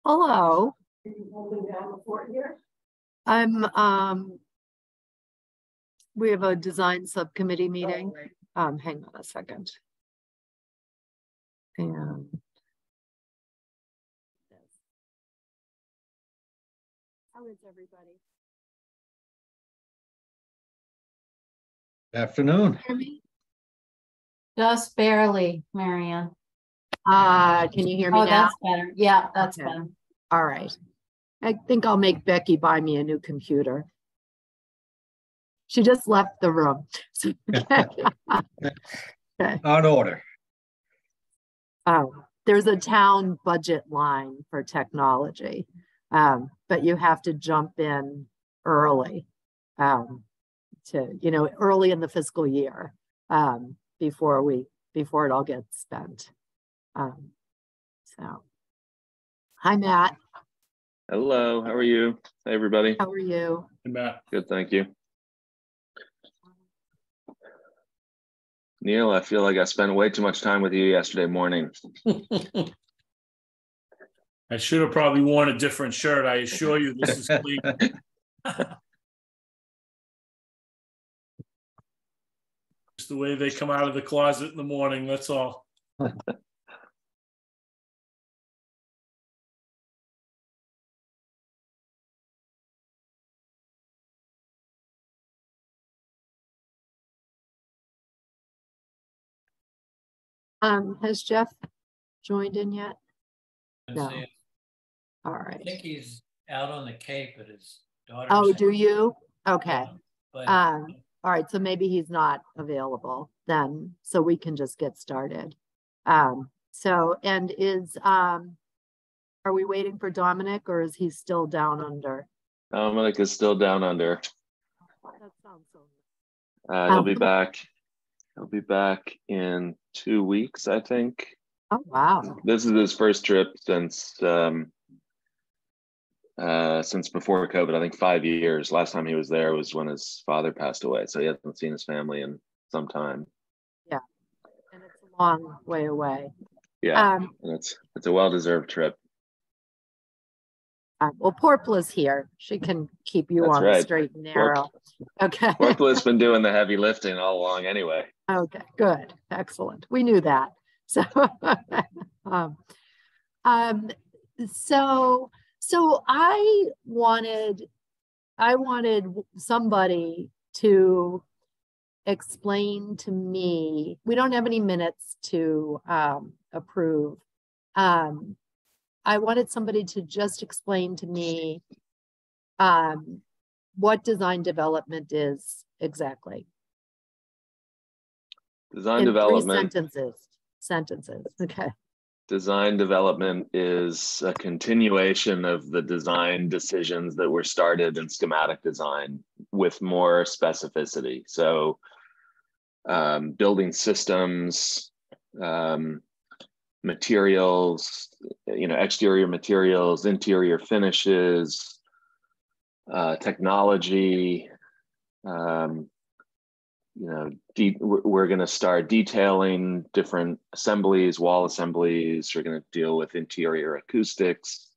Hello. Are you holding down the fort here? We have a design subcommittee meeting. Hang on a second. And how is everybody? Afternoon. Hear me? Just barely, Marianne. Can you hear me now? That's better. Yeah, that's Okay. better. All right. I think I'll make Becky buy me a new computer. She just left the room. Okay. On order. There's a town budget line for technology, but you have to jump in early, early in the fiscal year, before it all gets spent. So, hi, Matt. Hello, how are you? Hey, everybody. How are you? Hey, Matt. Good, thank you. Neil, I feel like I spent way too much time with you yesterday morning. I should have probably worn a different shirt. I assure you this is clean. Just the way they come out of the closet in the morning, that's all. Has Jeff joined in yet? No. See, All right. I think he's out on the Cape at his daughter's. Oh, do you? Okay. But All right. So maybe he's not available then, so we can just get started. Are we waiting for Dominic, or is he still down under? Dominic is still down under. That sounds so He'll be back. He'll be back in 2 weeks, I think. Oh, wow. This is his first trip since before COVID. I think 5 years. Last time he was there was when his father passed away, so he hasn't seen his family in some time. Yeah, and it's a long way away. Yeah, and it's a well-deserved trip. Well, Porpla's here. She can keep you That's on the right. straight and narrow. Okay. Porpla's been doing the heavy lifting all along anyway. Okay, good. Excellent. We knew that. So, so I wanted somebody to explain to me. We don't have any minutes to approve. I wanted somebody to just explain to me what design development is exactly. Design In development. 3 sentences. Okay. Design development is a continuation of the design decisions that were started in schematic design with more specificity. So building systems, materials, exterior materials, interior finishes, technology. We're going to start detailing different assemblies, wall assemblies. We're going to deal with interior acoustics.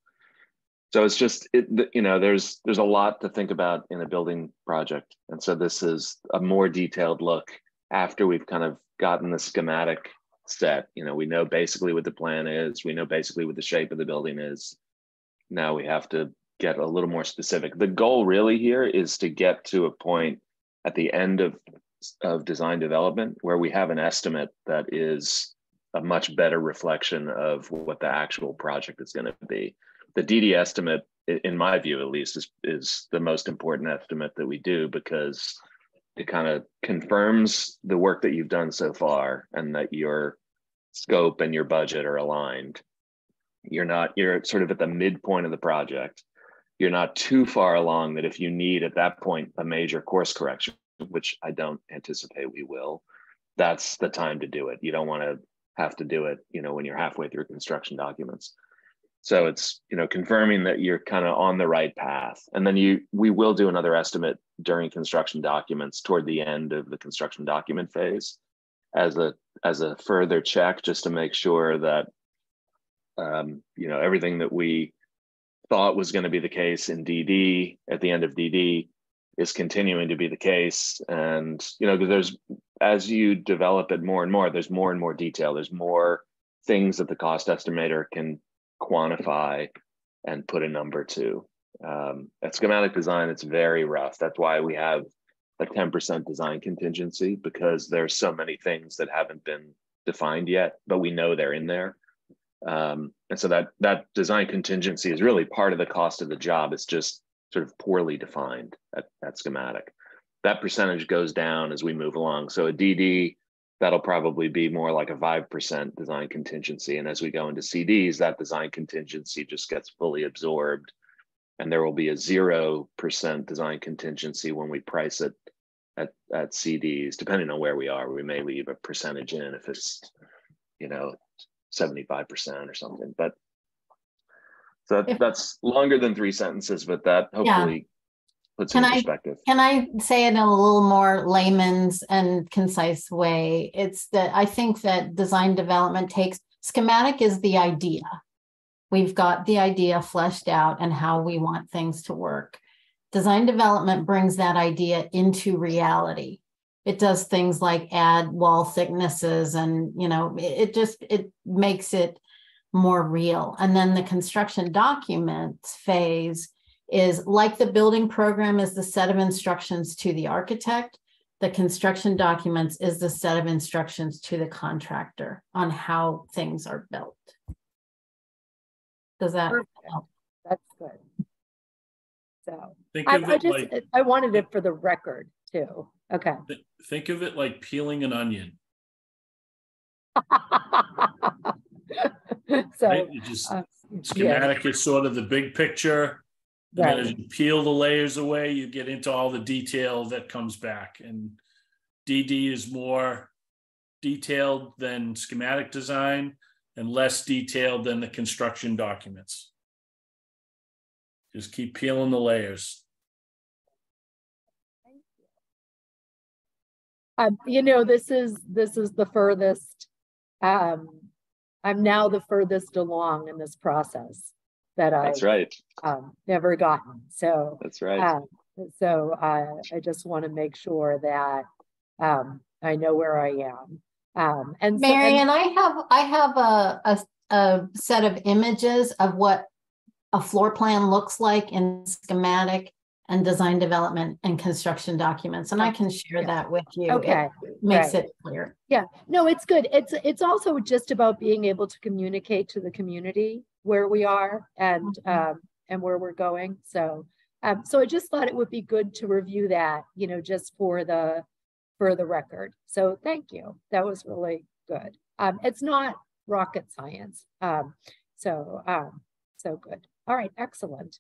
So it's just, there's a lot to think about in a building project. And so this is a more detailed look after we've kind of gotten the schematic set. We know basically what the plan is. We know basically what the shape of the building is. Now we have to get a little more specific. The goal really here is to get to a point at the end of design development where we have an estimate that is a much better reflection of what the actual project is going to be. The DD estimate, in my view at least, is the most important estimate that we do, because it kind of confirms the work that you've done so far and that your scope and your budget are aligned. You're sort of at the midpoint of the project. You're not too far along that if you need at that point a major course correction, which I don't anticipate we will, that's the time to do it. You don't want to have to do it, when you're halfway through construction documents. So it's, confirming that you're kind of on the right path. And then we will do another estimate during construction documents toward the end of the construction document phase as a further check, just to make sure that, everything that we thought was going to be the case in DD at the end of DD is continuing to be the case. And, you know, because there's, as you develop it more and more, there's more and more detail. There's more things that the cost estimator can quantify and put a number to. At schematic design, it's very rough. That's why we have a 10% design contingency, because there's so many things that haven't been defined yet, but we know they're in there. And so that design contingency is really part of the cost of the job. It's just sort of poorly defined at schematic. That percentage goes down as we move along. So a DD, that'll probably be more like a 5% design contingency. And as we go into CDs, that design contingency just gets fully absorbed. And there will be a 0% design contingency when we price it at CDs, depending on where we are. We may leave a percentage in if it's, you know, 75% or something. But so that's longer than 3 sentences, but that hopefully puts it in perspective. Can I say it in a little more layman's and concise way? It's that I think that design development schematic is the idea. We've got the idea fleshed out and how we want things to work. Design development brings that idea into reality. It does things like add wall thicknesses and, you know, it makes it more real. And then the construction documents phase is like the building program is the set of instructions to the architect. The construction documents is the set of instructions to the contractor on how things are built. Does that help? That's good. So I wanted it for the record too. Okay. Think of it like peeling an onion. So right? You just schematic is sort of the big picture. And then as you peel the layers away, you get into all the detail that comes back. And DD is more detailed than schematic design and less detailed than the construction documents. Just keep peeling the layers. You know, this is the furthest. I'm now the furthest along in this process that That's right. Never gotten. So that's right. So I just want to make sure that I know where I am. And Marian, I have a set of images of what a floor plan looks like in schematic and design development and construction documents, and I can share that with you. Okay, it makes it clear. Yeah, no, it's good. It's also just about being able to communicate to the community where we are and where we're going. So so I just thought it would be good to review that, you know, just for the record. So thank you. That was really good. It's not rocket science. So good. All right, excellent.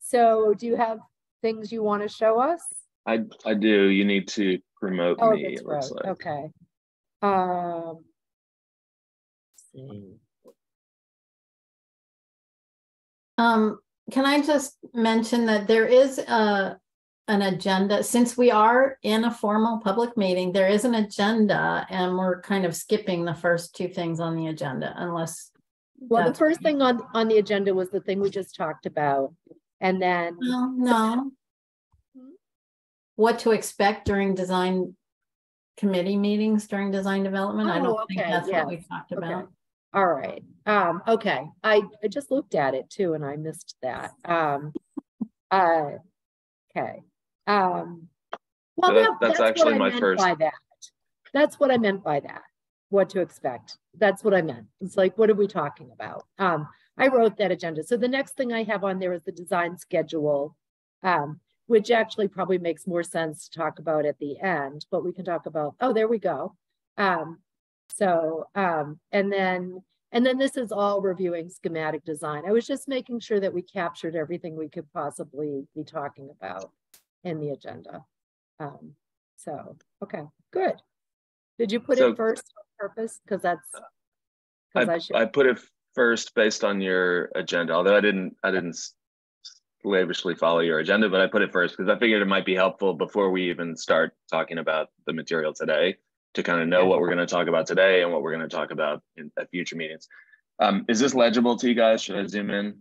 So do you have things you want to show us? I do. You need to promote me. That's it looks right. like. Okay. Let's see. Can I just mention that there is an agenda, since we are in a formal public meeting, there is an agenda and we're kind of skipping the first two things on the agenda unless. Well, the first thing on the agenda was the thing we just talked about. And then no. What to expect during design committee meetings during design development? I don't think that's what we talked about. All right. Okay. I just looked at it too and I missed that. Okay. Well, that's actually my first. By that. That's what I meant by that. What to expect. That's what I meant. It's like, what are we talking about? I wrote that agenda. So the next thing I have on there is the design schedule, which actually probably makes more sense to talk about at the end, but we can talk about, oh, there we go. And then this is all reviewing schematic design. I was just making sure that we captured everything we could possibly be talking about in the agenda. So, okay, good. Did you put it first on purpose? Because that's, I put it first based on your agenda, although I didn't slavishly follow your agenda, but I put it first because I figured it might be helpful before we even start talking about the material today to kind of know what we're going to talk about today and what we're going to talk about at future meetings. Is this legible to you guys? Should I zoom in?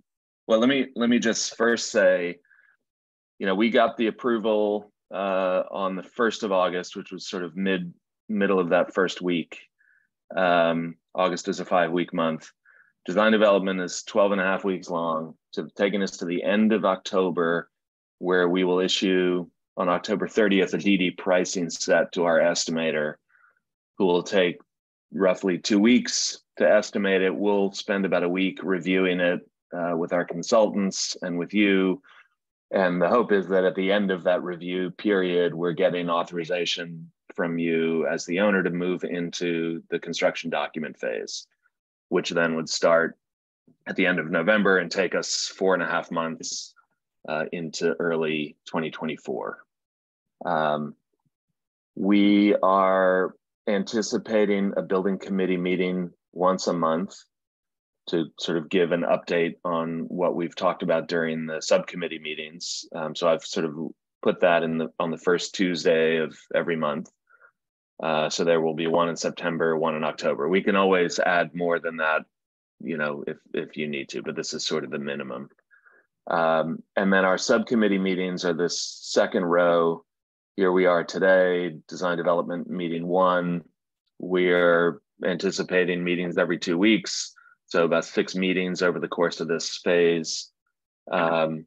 Well, let me just first say, we got the approval on the 1st of August, which was sort of middle of that first week. August is a 5-week month. Design development is 12 and a half weeks long, so taking us to the end of October, where we will issue on October 30th a DD pricing set to our estimator, who will take roughly 2 weeks to estimate it. We'll spend about a week reviewing it with our consultants and with you. And the hope is that at the end of that review period, we're getting authorization from you as the owner to move into the construction document phase, which then would start at the end of November and take us 4.5 months into early 2024. We are anticipating a building committee meeting once a month to sort of give an update on what we've talked about during the subcommittee meetings. So I've sort of put that on the first Tuesday of every month. So there will be one in September, one in October. We can always add more than that, if you need to, but this is sort of the minimum. And then our subcommittee meetings are this second row. Here we are today, design development meeting 1. We're anticipating meetings every 2 weeks. So about 6 meetings over the course of this phase. Along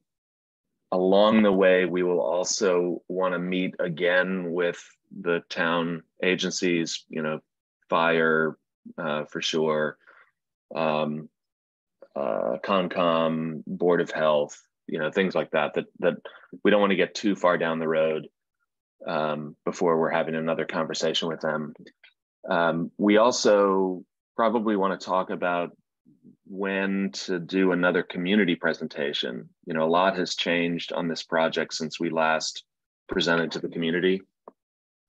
the way, we will also want to meet again with the town agencies, fire for sure, Concom, Board of Health, things like that we don't want to get too far down the road before we're having another conversation with them. We also probably want to talk about when to do another community presentation. A lot has changed on this project since we last presented to the community.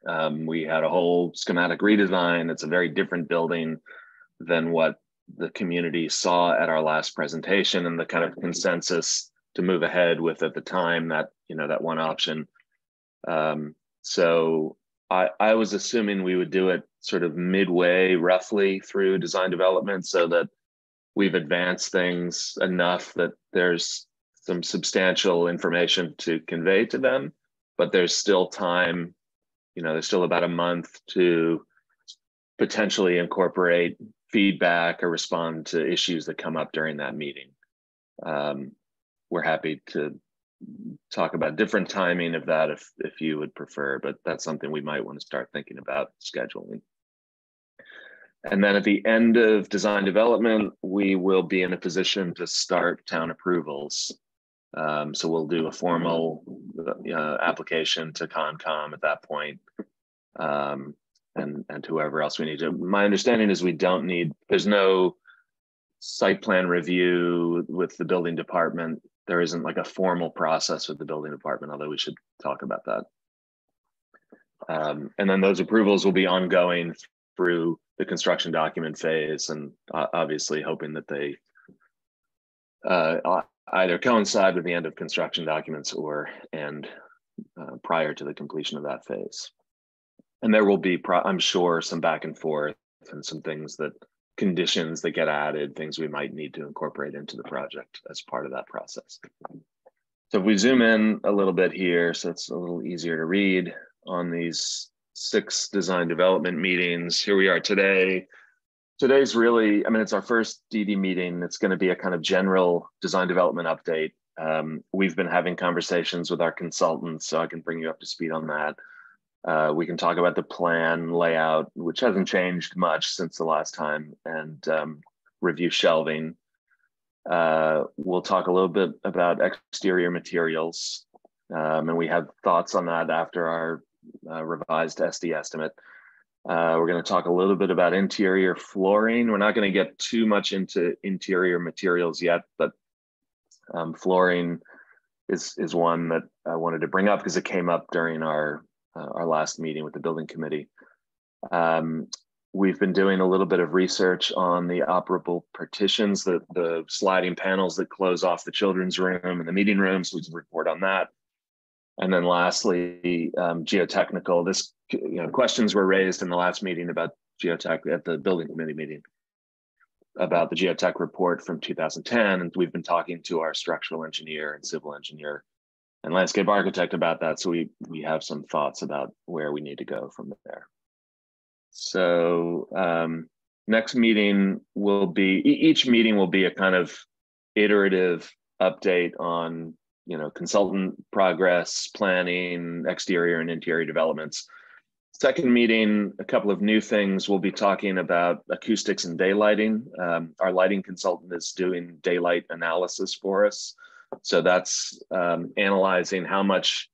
We had a whole schematic redesign. It's a very different building than what the community saw at our last presentation, and the kind of consensus to move ahead with at the time, that one option. So I was assuming we would do it sort of midway roughly through design development, so that we've advanced things enough that there's some substantial information to convey to them, but there's still time, there's still about a month to potentially incorporate feedback or respond to issues that come up during that meeting. We're happy to talk about different timing of that if you would prefer, but that's something we might want to start thinking about scheduling. And then at the end of design development, we will be in a position to start town approvals. So we'll do a formal application to Concom at that point, and whoever else we need to. My understanding is there's no site plan review with the building department. There isn't like a formal process with the building department, although we should talk about that. And then those approvals will be ongoing through the construction document phase, and obviously hoping that they either coincide with the end of construction documents or end prior to the completion of that phase. And there will be, I'm sure, some back and forth and some conditions that get added, things we might need to incorporate into the project as part of that process. So if we zoom in a little bit here, so it's a little easier to read on these 6 design development meetings. Here we are today. Today's really, it's our first DD meeting. It's going to be a kind of general design development update. We've been having conversations with our consultants, so I can bring you up to speed on that. We can talk about the plan layout, which hasn't changed much since the last time, and review shelving. We'll talk a little bit about exterior materials, and we have thoughts on that after our revised SD estimate. We're going to talk a little bit about interior flooring. We're not going to get too much into interior materials yet, but flooring is one that I wanted to bring up because it came up during our last meeting with the building committee. We've been doing a little bit of research on the operable partitions, the sliding panels that close off the children's room and the meeting room, so we can report on that. And then lastly, geotechnical. Questions were raised in the last meeting about geotech at the building committee meeting. about the geotech report from 2010, and we've been talking to our structural engineer and civil engineer and landscape architect about that. So we have some thoughts about where we need to go from there. So next meeting will be, each meeting will be a kind of iterative update on, you know, consultant progress, planning, exterior and interior developments. Second meeting, a couple of new things. We'll be talking about acoustics and daylighting. Our lighting consultant is doing daylight analysis for us. So that's analyzing how much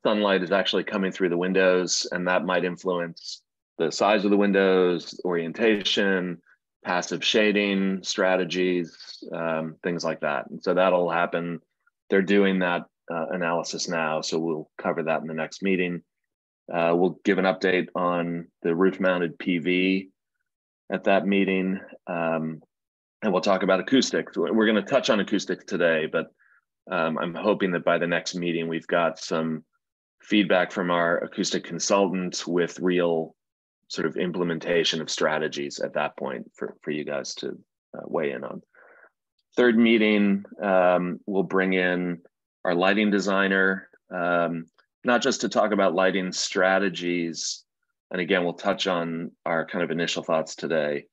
sunlight is actually coming through the windows, and that might influence the size of the windows, orientation, passive shading strategies, things like that. And so that'll happen. They're doing that analysis now, so we'll cover that in the next meeting. We'll give an update on the roof-mounted PV at that meeting, and we'll talk about acoustics. We're going to touch on acoustics today, but I'm hoping that by the next meeting, we've got some feedback from our acoustic consultant with real sort of implementation of strategies at that point for you guys to weigh in on. Third meeting, we'll bring in our lighting designer, not just to talk about lighting strategies, and again, we'll touch on our kind of initial thoughts today,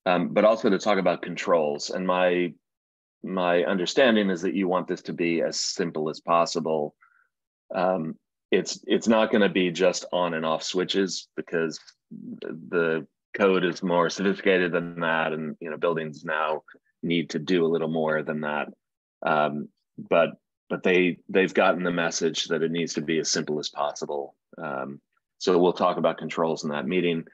but also to talk about controls. And my understanding is that you want this to be as simple as possible. It's not going to be just on and off switches, because the code is more sophisticated than that, and you know, buildings now need to do a little more than that. But they've gotten the message that it needs to be as simple as possible. So we'll talk about controls in that meeting.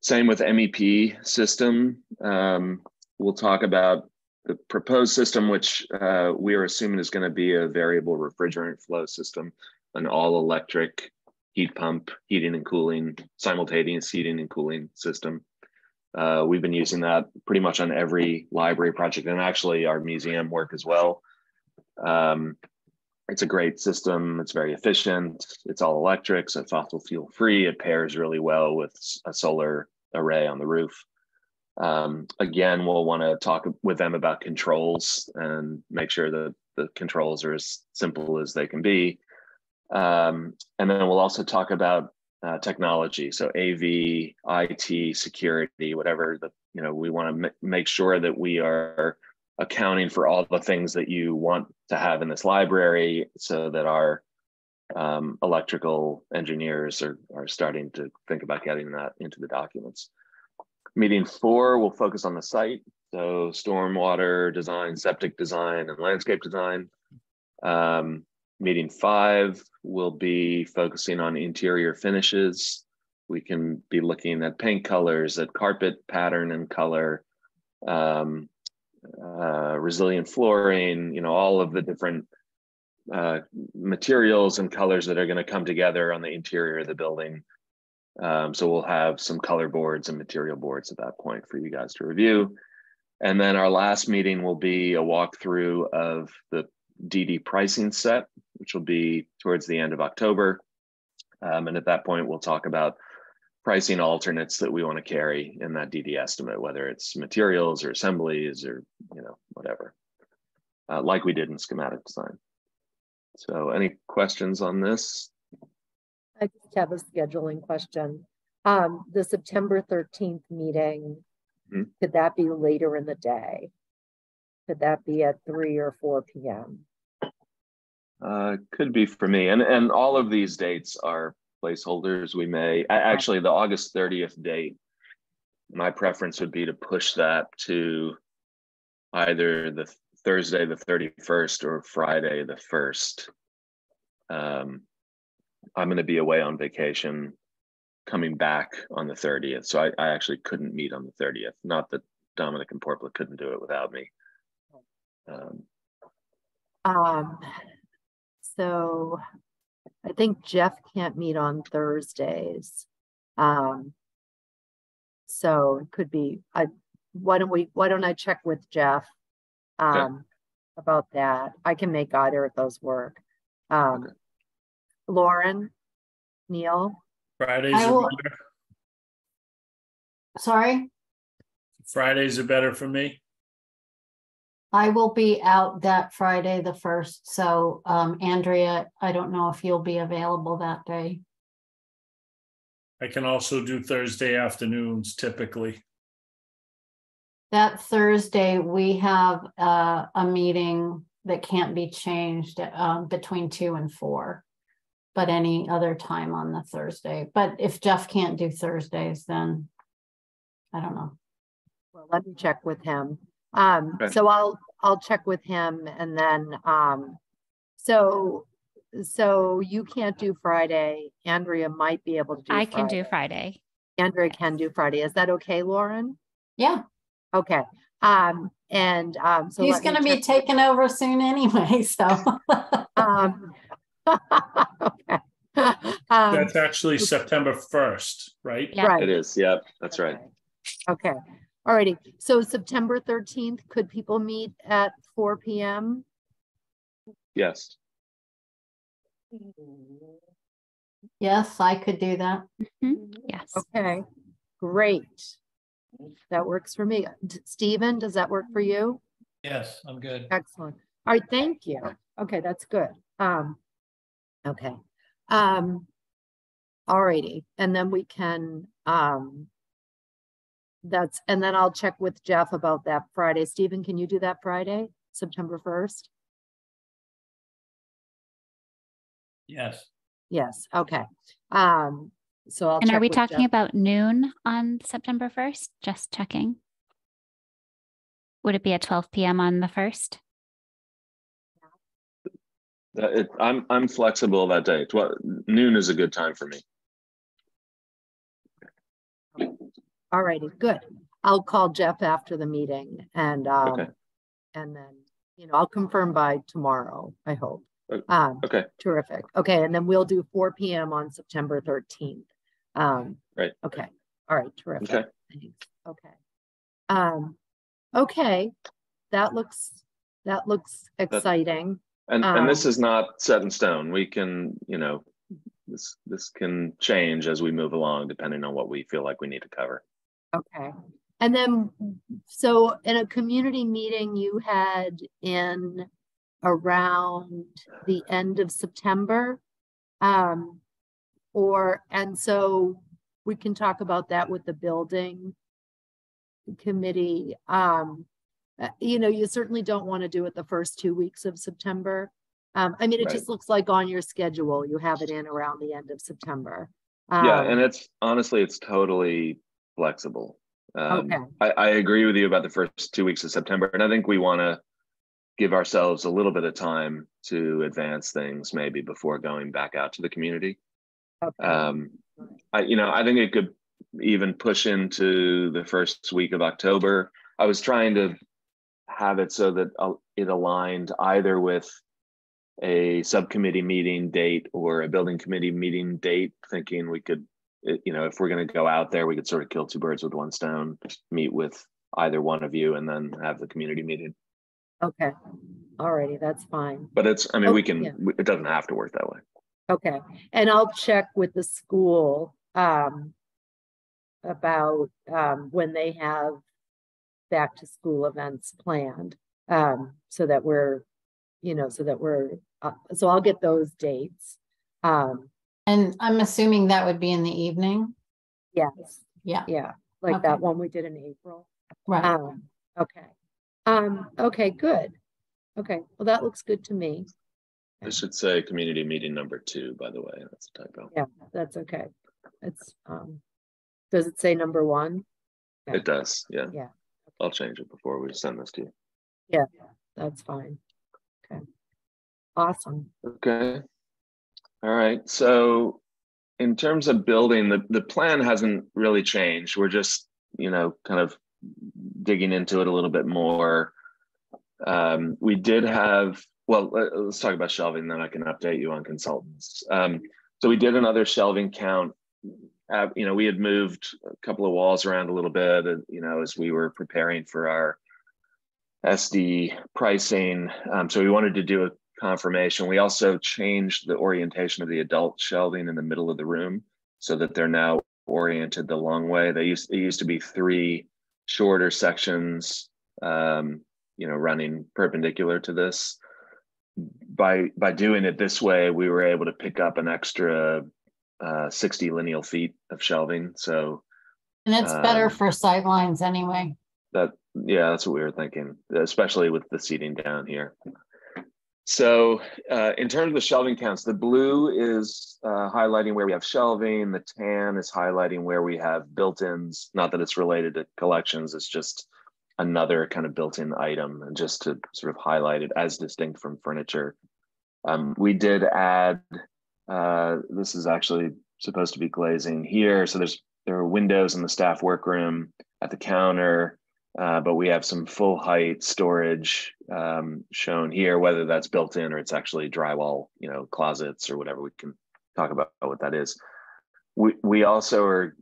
Same with MEP system. We'll talk about the proposed system, which we are assuming is going to be a variable refrigerant flow system, an all electric heat pump, heating and cooling, simultaneous heating and cooling system. We've been using that pretty much on every library project, and actually our museum work as well. It's a great system. It's very efficient. It's all electric, so fossil fuel free. It pairs really well with a solar array on the roof. Again, we'll want to talk with them about controls and make sure that the controls are as simple as they can be. And then we'll also talk about technology, so AV, IT, security, whatever. We want to make sure that we are accounting for all the things that you want to have in this library, so that our electrical engineers are starting to think about getting that into the documents. Meeting 4 will focus on the site, so stormwater design, septic design, and landscape design. Meeting 5 will be focusing on interior finishes. We can be looking at paint colors, at carpet pattern and color, resilient flooring, all of the different materials and colors that are going to come together on the interior of the building. So we'll have some color boards and material boards at that point for you guys to review. And then our last meeting will be a walkthrough of the DD pricing set, which will be towards the end of October. And at that point, we'll talk about pricing alternates that we want to carry in that DD estimate, whether it's materials or assemblies or whatever, like we did in schematic design. So any questions on this? I just have a scheduling question. The September 13th meeting, could that be later in the day? Could that be at 3 or 4 p.m.? Could be for me. And all of these dates are placeholders. We may, actually the August 30th date, my preference would be to push that to either the Thursday the 31st or Friday the 1st. I'm going to be away on vacation, coming back on the 30th. So I actually couldn't meet on the 30th. Not that Dominic and Porpla couldn't do it without me. So I think Jeff can't meet on Thursdays. So it could be, why don't I check with Jeff about that? I can make either of those work. Lauren, Neil? Fridays are better. Sorry? Fridays are better for me. I will be out that Friday, the 1st. So, Andrea, I don't know if you'll be available that day. I can also do Thursday afternoons typically. That Thursday, we have a meeting that can't be changed between 2 and 4, but any other time on the Thursday. But if Jeff can't do Thursdays, then I don't know. Well, let me check with him. Okay. So I'll check with him, and then so you can't do Friday. Andrea might be able to do I Friday. can do Friday. Andrea can do Friday. Is that okay, Lauren? Yeah. Okay. So He's let me going to be check- taking over soon anyway. So okay. That's actually September 1st, right? Yeah. Right. It is. Yeah, that's right. Okay. All righty. So September 13th, could people meet at 4 p.m.? Yes. yes, I could do that. Yes. Okay. Great. That works for me. Stephen, does that work for you? Yes, I'm good. Excellent. All right. Thank you. Okay. That's good. Okay. All righty. And then we can, and then I'll check with Jeff about that Friday. Stephen, can you do that Friday, September 1st? Yes. Yes. Okay. So I'll And check are we with talking Jeff. about noon on September 1st? Just checking. Would it be at 12 p.m. on the 1st? I'm flexible that day. Noon is a good time for me. All righty, good. I'll call Jeff after the meeting, and Okay. and then I'll confirm by tomorrow, I hope. Okay. Terrific. Okay, and then we'll do 4 p.m. on September 13th. Right. Okay. All right. Terrific. Okay. Thanks. Okay. Okay. That looks exciting. And this is not set in stone. We can, this can change as we move along, depending on what we feel like we need to cover. Okay. And then, so in a community meeting you had in around the end of September, and so we can talk about that with the building committee. You certainly don't want to do it the first 2 weeks of September. I mean, it Right. just looks like on your schedule, you have it in around the end of September. Yeah, and it's totally flexible. Okay. I agree with you about the first 2 weeks of September, and I think we want to give ourselves a little bit of time to advance things, maybe before going back out to the community. Okay. I think it could even push into the first week of October. I was trying to have it so that it aligned either with a subcommittee meeting date or a building committee meeting date, thinking we could, if we're going to go out there, we could sort of kill two birds with one stone, meet with either one of you and then have the community meeting. Okay. All righty. That's fine. But it doesn't have to work that way. Okay. And I'll check with the school about when they have back to school events planned, so that we're, so I'll get those dates. And I'm assuming that would be in the evening. Yes. Yeah. Yeah. Like Okay. that one we did in April. Right. Okay. Okay, good. Okay. Well, that looks good to me. I should say community meeting number 2, by the way. That's a typo. Yeah, that's okay. It's, does it say number 1? Okay. It does. Yeah. Yeah. I'll change it before we send this to you. Yeah, that's fine. Okay. Awesome. Okay. All right. So in terms of building, the plan hasn't really changed. We're just, kind of digging into it a little bit more. We did have, let's talk about shelving, then I can update you on consultants. So we did another shelving count. We had moved a couple of walls around a little bit, as we were preparing for our SD pricing. So we wanted to do a confirmation. We also changed the orientation of the adult shelving in the middle of the room so that they're now oriented the long way. It used to be 3 shorter sections, running perpendicular to this. By doing it this way, we were able to pick up an extra 60 lineal feet of shelving. So, and it's better for sight lines anyway. That's what we were thinking, especially with the seating down here. So in terms of the shelving counts, the blue is highlighting where we have shelving. The tan is highlighting where we have built-ins. Not that it's related to collections, it's just another kind of built-in item, and just to sort of highlight it as distinct from furniture. We did add, this is actually supposed to be glazing here. So there are windows in the staff workroom at the counter, but we have some full height storage shown here, whether that's built in or it's actually drywall, closets or whatever. We can talk about what that is. We also are,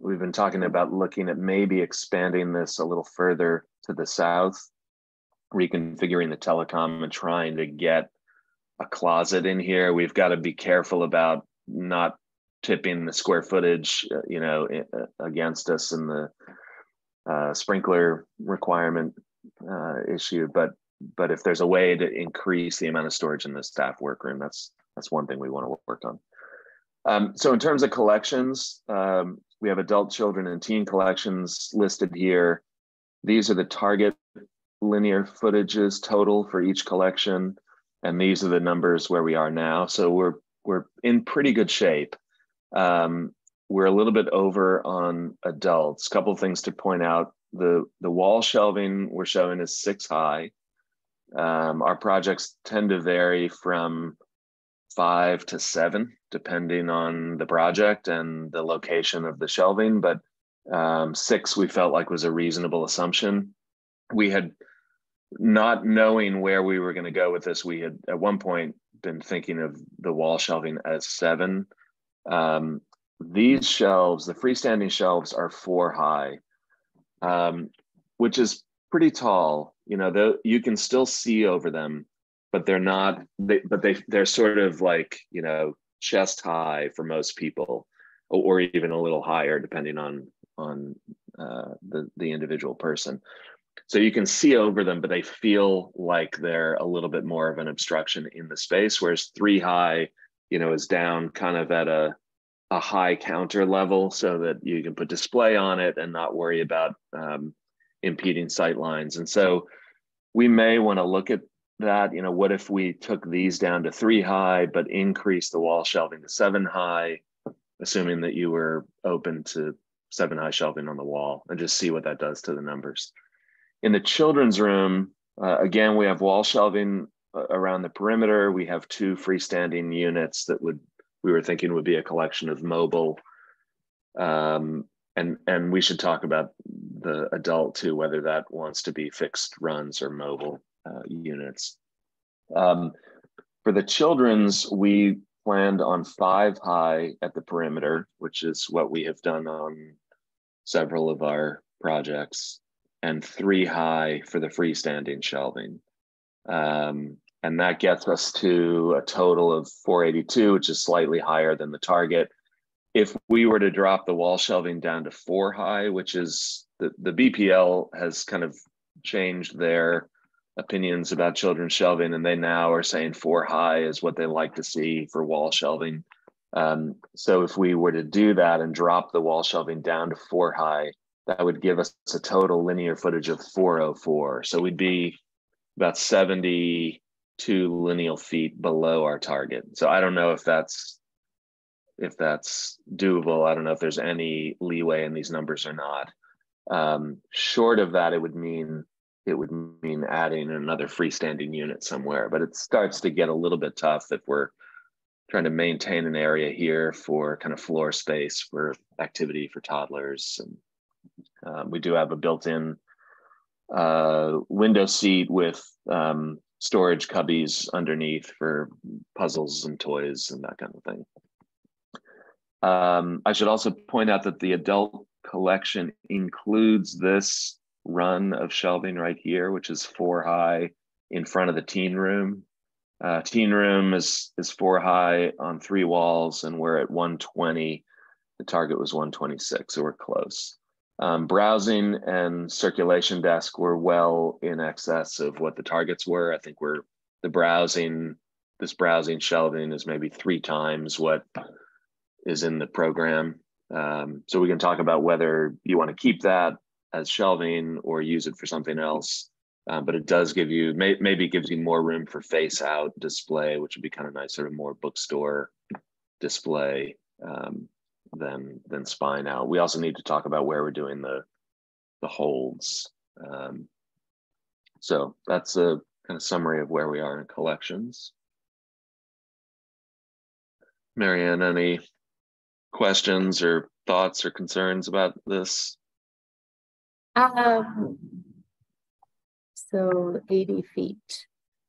we've been talking about looking at maybe expanding this a little further to the south, reconfiguring the telecom and trying to get a closet in here. We've got to be careful about not tipping the square footage, against us in the sprinkler requirement issue. But if there's a way to increase the amount of storage in the staff workroom, that's one thing we want to work on. So in terms of collections, we have adult, children, and teen collections listed here. These are the target linear footages total for each collection, and these are the numbers where we are now. So we're in pretty good shape. We're a little bit over on adults. Couple of things to point out: the wall shelving we're showing is 6 high. Our projects tend to vary from 5 to 7, depending on the project and the location of the shelving. But 6 we felt like was a reasonable assumption. We had, not knowing where we were going to go with this, we had at one point been thinking of the wall shelving as 7. These shelves, the freestanding shelves, are 4 high, which is pretty tall. You can still see over them, but they're not. They're sort of like chest high for most people, or even a little higher depending on the individual person. So you can see over them, but they feel like they're a little bit more of an obstruction in the space. Whereas 3 high, is down kind of at a high counter level, so that you can put display on it and not worry about impeding sight lines. And so we may want to look at that. What if we took these down to 3 high, but increase the wall shelving to 7 high, assuming that you were open to 7 high shelving on the wall, and just see what that does to the numbers. In the children's room, again, we have wall shelving around the perimeter. We have 2 freestanding units that we were thinking would be a collection of mobile. And we should talk about the adult too, whether that wants to be fixed runs or mobile units. For the children's, we planned on 5 high at the perimeter, which is what we have done on several of our projects, and 3 high for the freestanding shelving. And that gets us to a total of 482, which is slightly higher than the target. If we were to drop the wall shelving down to 4 high, which is the BPL has kind of changed their opinions about children's shelving, and they now are saying 4 high is what they like to see for wall shelving. So if we were to do that and drop the wall shelving down to 4 high, that would give us a total linear footage of 404. So we'd be about 72 lineal feet below our target. So I don't know if that's doable. I don't know if there's any leeway in these numbers or not. Short of that, it would mean adding another freestanding unit somewhere, but it starts to get a little bit tough if we're trying to maintain an area here for kind of floor space for activity for toddlers. And we do have a built-in window seat with storage cubbies underneath for puzzles and toys and that kind of thing. I should also point out that the adult collection includes this run of shelving right here, which is 4 high in front of the teen room. Teen room is 4 high on 3 walls, and we're at 120. The target was 126, so we're close. Browsing and circulation desk were well in excess of what the targets were. I think this browsing shelving is maybe 3 times what is in the program. So we can talk about whether you want to keep that as shelving or use it for something else. But it does give you, maybe gives you more room for face out display, which would be kind of nice, sort of more bookstore display than spine out. We also need to talk about where we're doing the holds. So that's a kind of summary of where we are in collections. Marianne, any questions or thoughts or concerns about this? So 80 feet.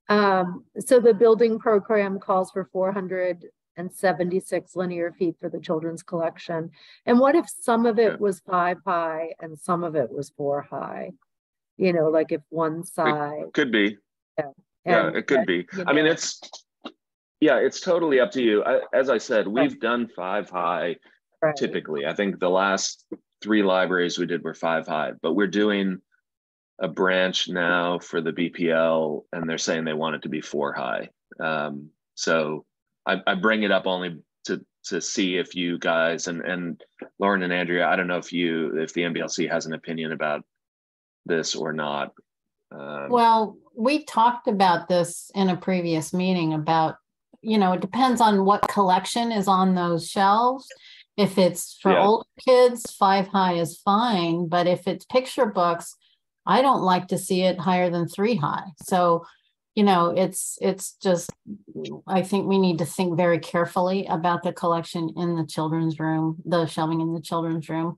So the building program calls for 476 linear feet for the children's collection. And what if some of it was 5 high and some of it was 4 high? You know, like if one side. It could be. Yeah, it could be. You know. I mean, it's totally up to you. As I said, we've done 5 high typically. I think the last 3 libraries we did were 5 high, but we're doing a branch now for the BPL and they're saying they want it to be 4 high. So I bring it up only to see if you guys and Lauren and Andrea, I don't know if the MBLC has an opinion about this or not. Well, we talked about this in a previous meeting about, it depends on what collection is on those shelves. If it's for older kids, 5 high is fine. But if it's picture books, I don't like to see it higher than 3 high. So, it's just, I think we need to think very carefully about the collection in the children's room, the shelving in the children's room.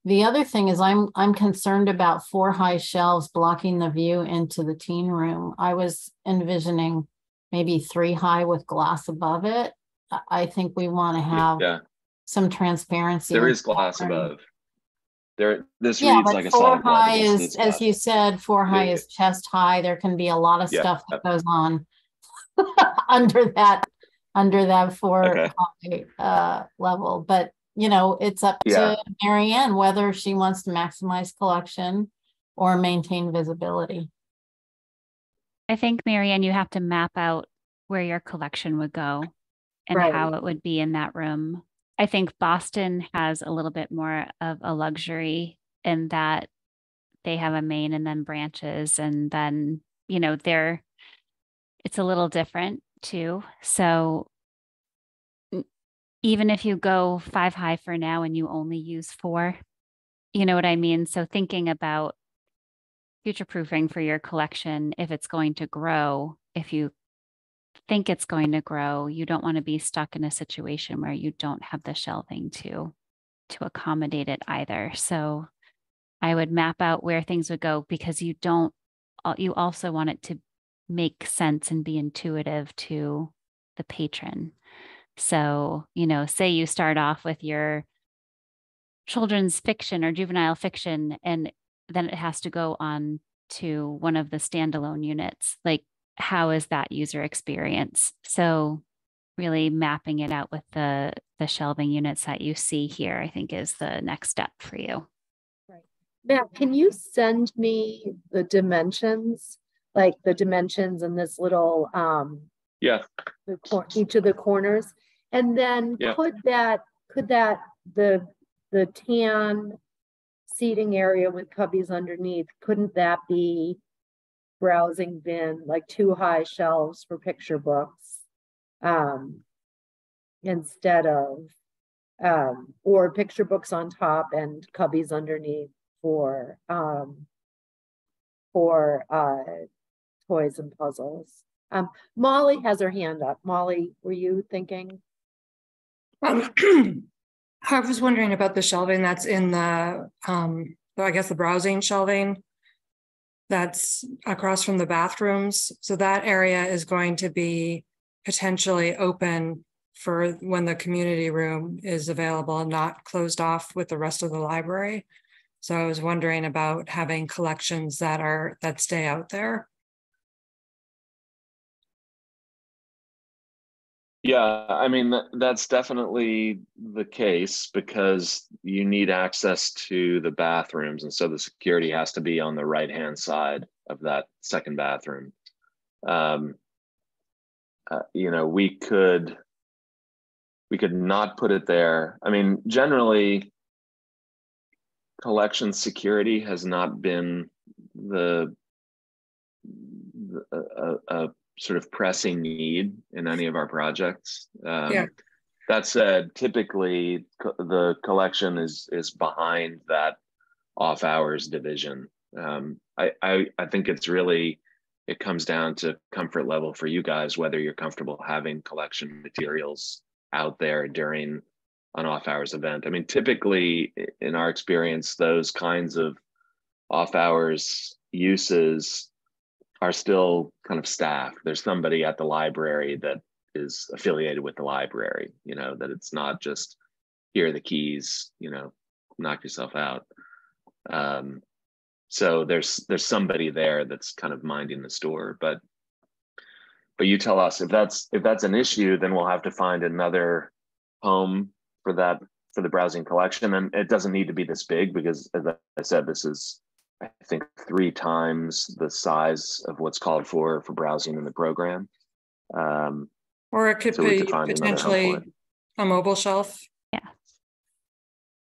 The other thing is I'm concerned about 4 high shelves blocking the view into the teen room. I was envisioning maybe 3 high with glass above it. I think we want to have some transparency. There is glass above. This reads like a 4 solid block. high is, as you said, 4 high is chest high. There can be a lot of stuff that goes on under that 4 high level. But it's up to Marianne whether she wants to maximize collection or maintain visibility. I think, Marianne, you have to map out where your collection would go and how it would be in that room. I think Boston has a little bit more of a luxury in that they have a main and then branches, and then, it's a little different too. So even if you go 5 high for now and you only use 4, you know what I mean? So thinking about future-proofing for your collection, if it's going to grow, if you think it's going to grow, you don't want to be stuck in a situation where you don't have the shelving to accommodate it either. So I would map out where things would go, because you also want it to make sense and be intuitive to the patron. So, say you start off with your children's fiction or juvenile fiction, and then it has to go on to one of the standalone units. Like, how is that user experience? So really mapping it out with the shelving units that you see here, I think, is the next step for you. Right. Matt, can you send me the dimensions, like the dimensions in this little each of the corners? And then could the tan seating area with cubbies underneath, couldn't that be browsing bin, like 2 high shelves for picture books, instead of or picture books on top and cubbies underneath for toys and puzzles? Molly has her hand up. Molly, were you thinking? I was wondering about the shelving that's in the I guess the browsing shelving that's across from the bathrooms. So that area is going to be potentially open for when the community room is available and not closed off with the rest of the library. So I was wondering about having collections that stay out there. Yeah, I mean, that's definitely the case because you need access to the bathrooms. And so the security has to be on the right-hand side of that second bathroom. You know, we could not put it there. I mean, generally, collection security has not been a sort of pressing need in any of our projects. Yeah. That said, typically the collection is behind that off hours division. I think it's really, it comes down to comfort level for you guys, whether you're comfortable having collection materials out there during an off hours event. I mean, typically in our experience, those kinds of off hours uses are still kind of staffed. There's somebody at the library that is affiliated with the library, you know, that it's not just here are the keys, you know, knock yourself out. So there's somebody there that's kind of minding the store, but you tell us if that's an issue, then we'll have to find another home for the browsing collection. And it doesn't need to be this big because, as I said, this is, I think, 3 times the size of what's called for browsing in the program. Or it could so we be could find potentially a mobile shelf. Yeah.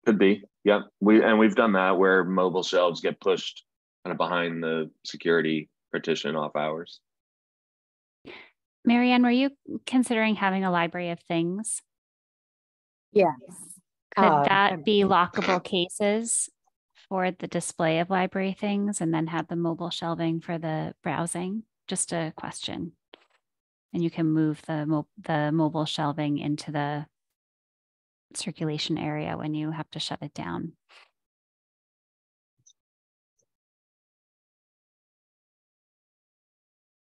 Could be. Yeah. We've done that where mobile shelves get pushed kind of behind the security partition off hours. Marianne, were you considering having a library of things? Yes. Could that be lockable cases for the display of library things and then have the mobile shelving for the browsing? Just a question. And you can move the mobile shelving into the circulation area when you have to shut it down.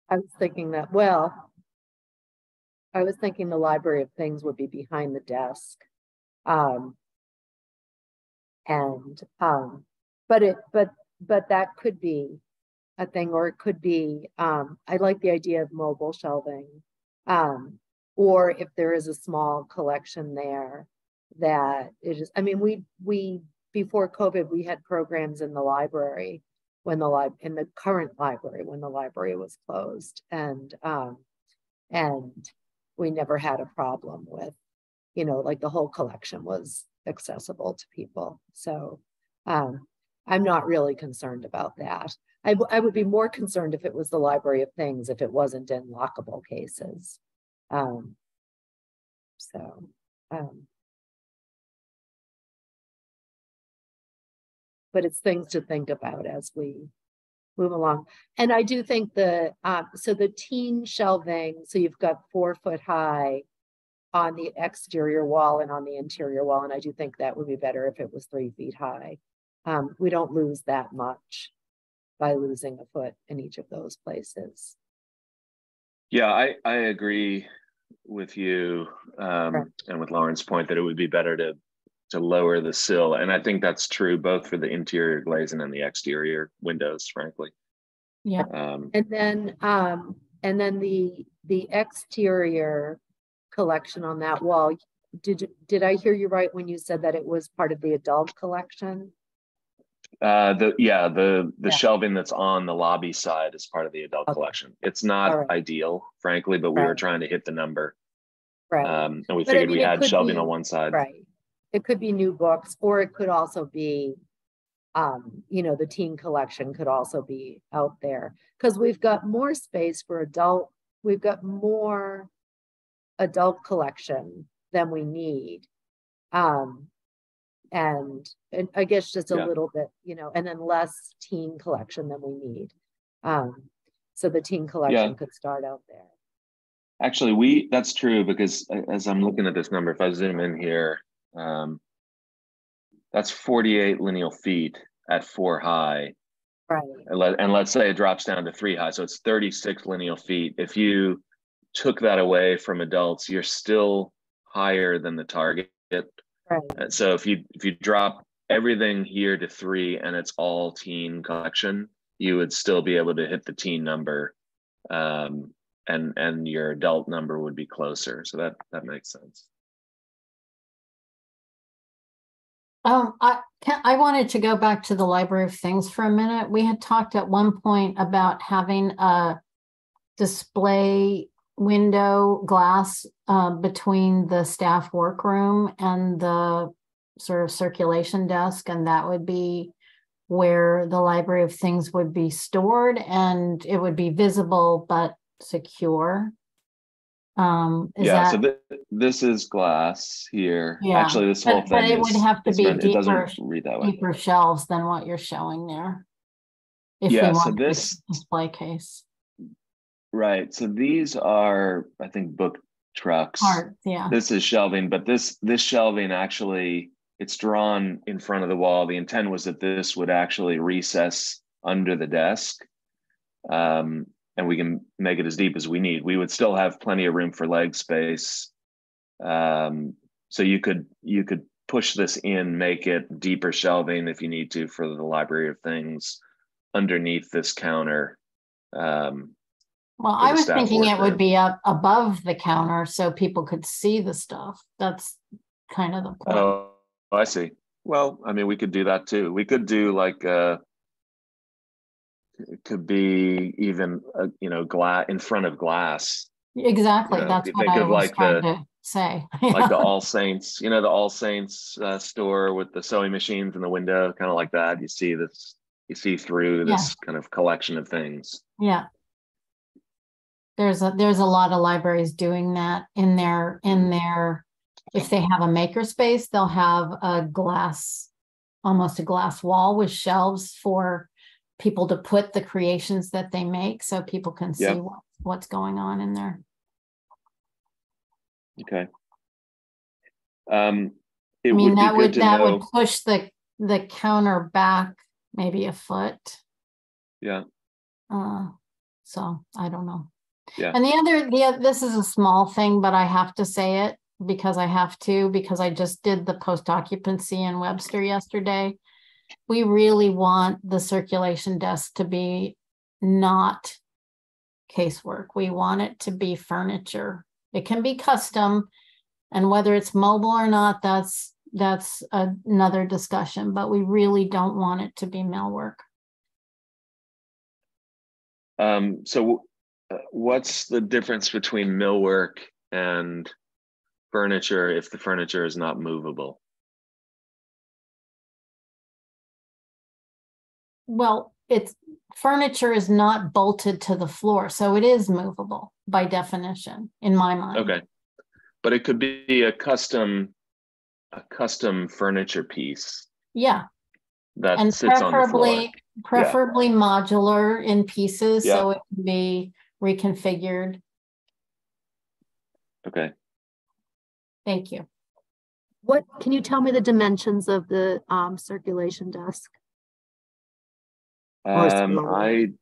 I was thinking that, well, I was thinking the library of things would be behind the desk. But that could be a thing, or it could be, I like the idea of mobile shelving. Or if there is a small collection there that it is, I mean, we before COVID, we had programs in the library in the current library when the library was closed. And we never had a problem with, you know, like the whole collection was accessible to people. So I'm not really concerned about that. I would be more concerned if it was the library of things, if it wasn't in lockable cases. But it's things to think about as we move along. And I do think so the teen shelving, so you've got 4 foot high on the exterior wall and on the interior wall. And I do think that would be better if it was 3 feet high. We don't lose that much by losing a foot in each of those places. Yeah, I agree with you and with Lauren's point that it would be better to lower the sill. And I think that's true both for the interior glazing and the exterior windows, frankly. Yeah. And then the exterior collection on that wall, did I hear you right when you said that it was part of the adult collection? The shelving that's on the lobby side is part of the adult collection. It's not ideal, frankly, but we were trying to hit the number. Right. And we figured we had shelving on one side. Right. It could be new books, or it could also be, you know, the teen collection could also be out there because we've got more space for adult. We've got more adult collection than we need. And I guess just a little bit, you know, and then less teen collection than we need. So the teen collection could start out there. Actually, that's true because as I'm looking at this number, if I zoom in here, that's 48 lineal feet at 4 high. Right. And let's say it drops down to 3 high. So it's 36 lineal feet. If you took that away from adults, you're still higher than the target. Right. So if you drop everything here to 3 and it's all teen collection, you would still be able to hit the teen number. and your adult number would be closer. So that makes sense. I wanted to go back to the Library of Things for a minute. We had talked at one point about having a display window glass between the staff workroom and the sort of circulation desk, and that would be where the Library of Things would be stored, and it would be visible but secure. So this is glass here. Yeah, actually this whole thing but it would have to be it doesn't read that way. deeper shelves than what you're showing there. If Yeah, we so want this display case. Right. So these are, I think, book trucks. Yeah. This is shelving, but this shelving actually, it's drawn in front of the wall. The intent was that this would actually recess under the desk, and we can make it as deep as we need. We would still have plenty of room for leg space. So you could push this in, make it deeper shelving if you need to for the Library of Things underneath this counter. Well, I was thinking it would be up above the counter so people could see the stuff. That's kind of the point. Oh, I see. Well, I mean, we could do that too. We could do like it could be even glass in front of glass. Exactly. That's what I was trying to say. Like the All Saints, the All Saints store with the sewing machines in the window, kind of like that. You see this, you see through this kind of collection of things. Yeah. There's a lot of libraries doing that in their if they have a makerspace, they'll have almost a glass wall with shelves for people to put the creations that they make so people can see what's going on in there. Okay. That would push the counter back maybe a foot. Yeah. So I don't know. Yeah. And this is a small thing, but I have to say it because I just did the post occupancy in Webster yesterday. We really want the circulation desk to be not casework. We want it to be furniture. It can be custom, and whether it's mobile or not, that's another discussion, but we really don't want it to be millwork. So what's the difference between millwork and furniture if the furniture is not movable? Well, furniture is not bolted to the floor, so it is movable by definition, in my mind. Okay, but it could be a custom furniture piece. Yeah, that and sits on the floor. Preferably modular in pieces, so it can be reconfigured. Okay. Thank you. What can you tell me the dimensions of the circulation desk? I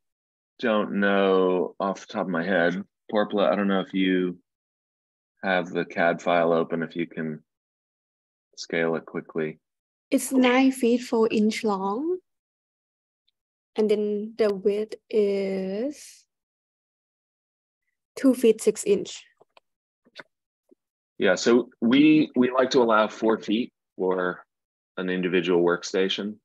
don't know off the top of my head. Porpla, I don't know if you have the CAD file open, if you can scale it quickly. It's 9 feet 4 inch long. And then the width is 2 feet 6 inch. Yeah, so we like to allow 4 feet for an individual workstation.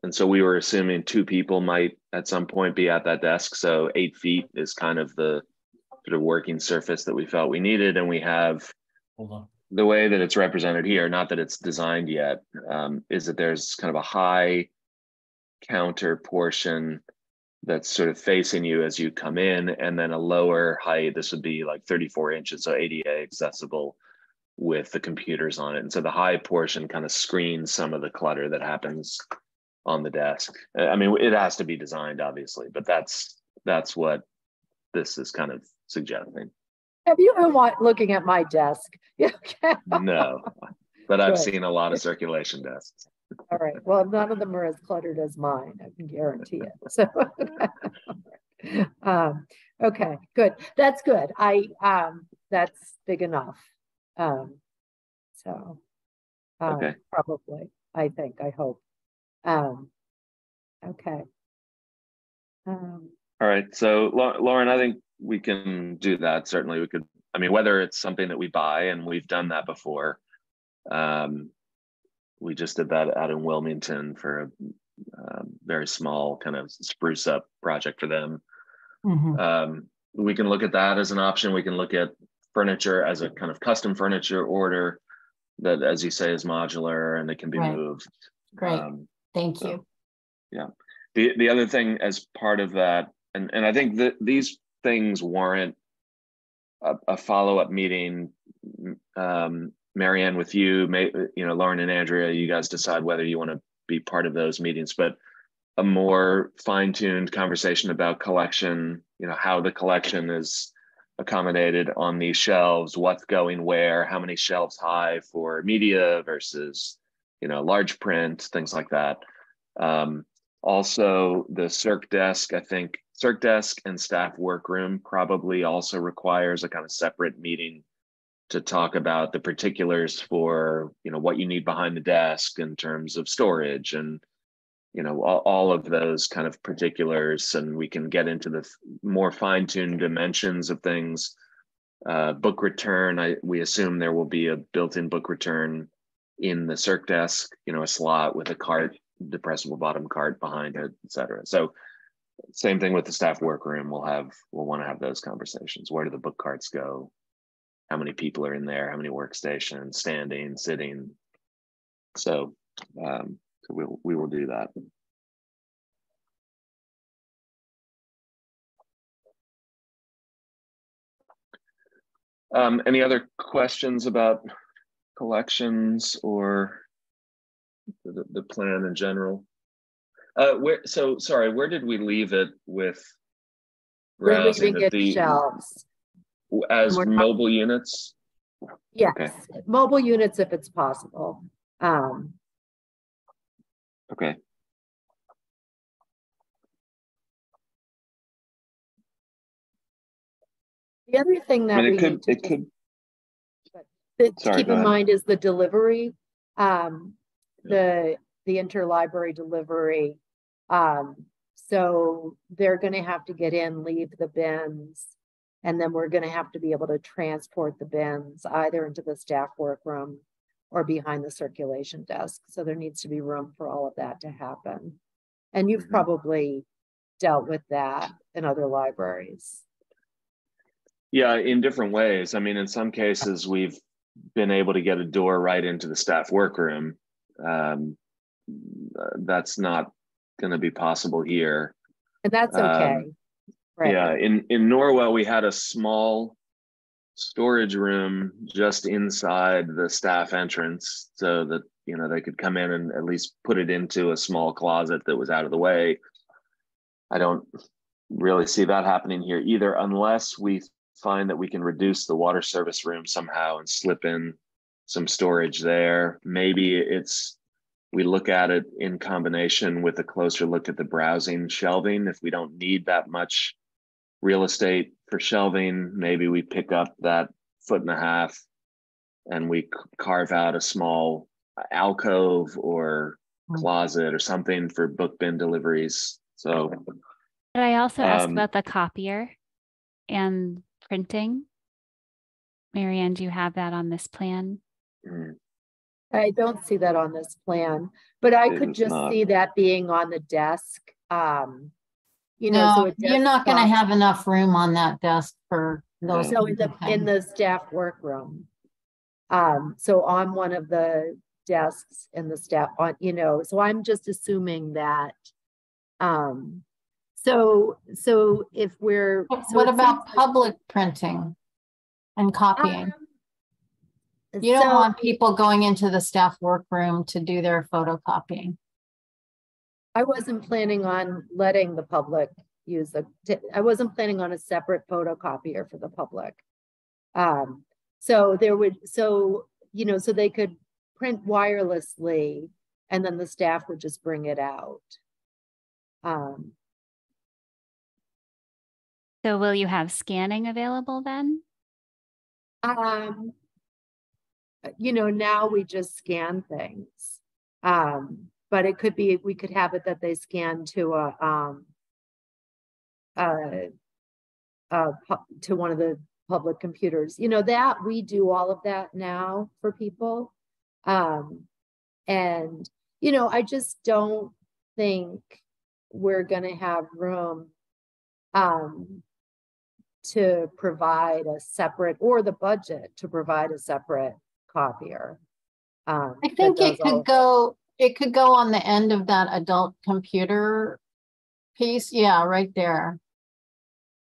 And so we were assuming 2 people might at some point be at that desk. So 8 feet is kind of the sort of working surface that we felt we needed. And we have the way that it's represented here, not that it's designed yet, is that there's kind of a high counter portion that's sort of facing you as you come in, and then a lower height. This would be like 34 inches, so ADA accessible with the computers on it. And so the high portion kind of screens some of the clutter that happens on the desk. I mean, it has to be designed, obviously, but that's what this is kind of suggesting. Have you been looking at my desk? No, but I've seen a lot of circulation desks. All right. Well, none of them are as cluttered as mine. I can guarantee it. So, okay, good. That's good. That's big enough. Okay. Probably. I think. I hope. Okay. All right. So, Lauren, I think we can do that. Certainly we could, I mean, whether it's something that we buy, and we've done that before. We just did that out in Wilmington for a very small kind of spruce up project for them. We can look at that as an option. We can look at furniture as a kind of custom furniture order that, as you say, is modular and it can be moved. Great. Thank you. So, yeah. The other thing as part of that, and I think that these things warrant a follow-up meeting. Marianne, with you, Lauren and Andrea, you guys decide whether you want to be part of those meetings, but a more fine-tuned conversation about collection, how the collection is accommodated on these shelves, what's going where, how many shelves high for media versus, large print, things like that. Also the circ desk, I think circ desk and staff workroom probably also requires a kind of separate meeting to talk about the particulars for, what you need behind the desk in terms of storage and, all of those kind of particulars. And we can get into the more fine-tuned dimensions of things. Book return, we assume there will be a built-in book return in the circ desk, a slot with a cart, depressible bottom cart behind it, et cetera. So same thing with the staff workroom. We'll want to have those conversations. Where do the book carts go? How many people are in there? How many workstations, standing, sitting? So, we will do that. Any other questions about collections or the plan in general? Where did we leave it with browsing? We're leaving it shelves. As mobile units? Yes, okay. Mobile units if it's possible. Okay. The other thing that keep in mind is the delivery, the interlibrary delivery. So they're going to have to get in, leave the bins, and then we're going to have to be able to transport the bins either into the staff workroom or behind the circulation desk. So there needs to be room for all of that to happen. And you've probably dealt with that in other libraries. Yeah, in different ways. I mean, in some cases, we've been able to get a door right into the staff workroom. That's not going to be possible here. And that's okay. Right. Yeah, in Norwell, we had a small storage room just inside the staff entrance so that, they could come in and at least put it into a small closet that was out of the way. I don't really see that happening here either, unless we find that we can reduce the water service room somehow and slip in some storage there. Maybe we look at it in combination with a closer look at the browsing shelving. If we don't need that much real estate for shelving, maybe we pick up that 1.5 feet and we carve out a small alcove or closet or something for book bin deliveries. So Could I also ask about the copier and printing? Marianne, do you have that on this plan? I don't see that on this plan, but I could just see that being on the desk. So you're not going to have enough room on that desk for those. So in the staff workroom. So on one of the desks in the staff so I'm just assuming that. So if we're. What about public printing and copying? You don't want people going into the staff workroom to do their photocopying. I wasn't planning on letting the public use I wasn't planning on a separate photocopier for the public. So they could print wirelessly and then the staff would just bring it out. So will you have scanning available then? Now we just scan things. But it could be, we could have it that they scan to to one of the public computers. You know, that we do all of that now for people. And, you know, I just don't think we're going to have room to provide a separate, or the budget to provide a separate copier. I think it could go on the end of that adult computer piece. Yeah, right there.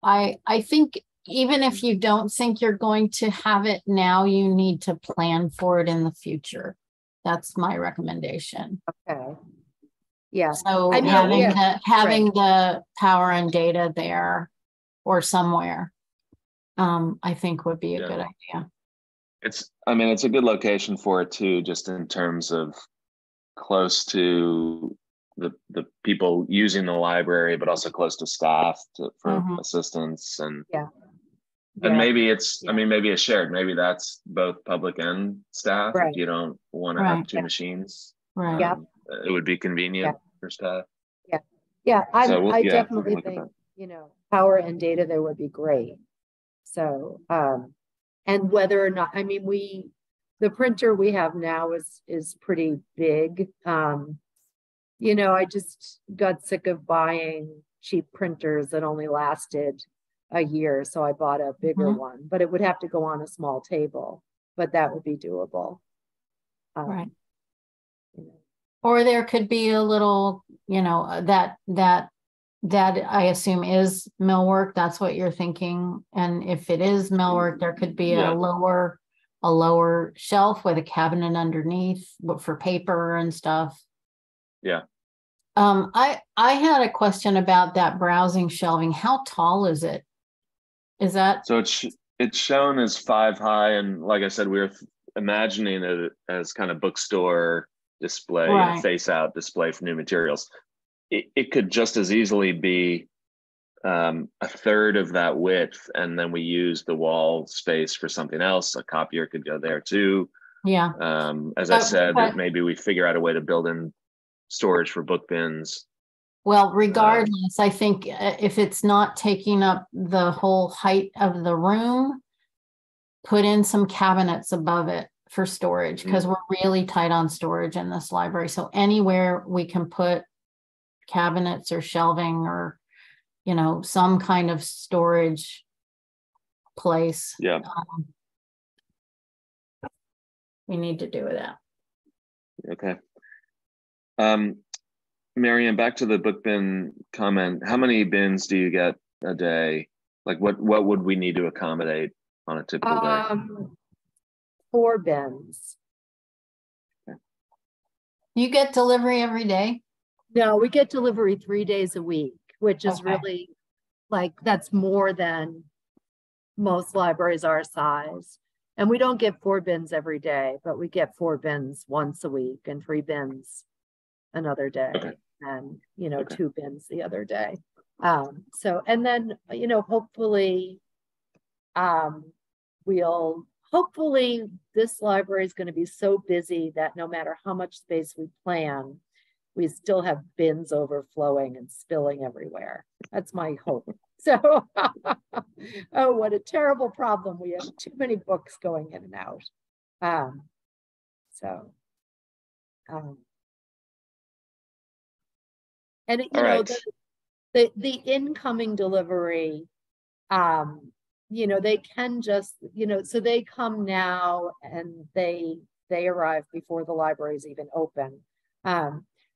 I think even if you don't think you're going to have it now, you need to plan for it in the future. That's my recommendation. Okay. Yeah. So I mean, having the power and data there or somewhere, I think would be a good idea. I mean, it's a good location for it too, just in terms of close to the people using the library, but also close to staff for assistance and and maybe it's I mean, maybe it's shared. Maybe that's both public and staff. If you don't want to have two machines, it would be convenient for staff. I definitely think, you know, power and data there would be great. So and whether or not, I mean, the printer we have now is pretty big. You know, I just got sick of buying cheap printers that only lasted a year. So I bought a bigger one, but it would have to go on a small table, but that would be doable. Right. You know. Or there could be a little, you know, that I assume is millwork. That's what you're thinking. And if it is millwork, there could be a lower shelf with a cabinet underneath, but for paper and stuff. Yeah. I had a question about that browsing shelving. How tall is it? Is that so? It's shown as 5 high, and like I said, we were imagining it as kind of bookstore display, face out display for new materials. It could just as easily be a third of that width, and then we use the wall space for something else. A copier could go there too. Yeah. As I said, maybe we figure out a way to build in storage for book bins. Well, regardless, I think if it's not taking up the whole height of the room, put in some cabinets above it for storage, because we're really tight on storage in this library. So anywhere we can put cabinets or shelving or, you know, some kind of storage place. Yeah. We need to do that. Okay. Marianne, back to the book bin comment. How many bins do you get a day? Like what would we need to accommodate on a typical day? 4 bins. Okay. You get delivery every day? No, we get delivery 3 days a week, which is really like, that's more than most libraries our size. And we don't get 4 bins every day, but we get 4 bins once a week and 3 bins another day. And, you know, 2 bins the other day. So, and then, you know, hopefully this library is going to be so busy that no matter how much space we plan, we still have bins overflowing and spilling everywhere. That's my hope. So, oh, what a terrible problem. We have too many books going in and out. And you know, the incoming delivery, you know, they can just, you know, so they come now and they arrive before the library is even open.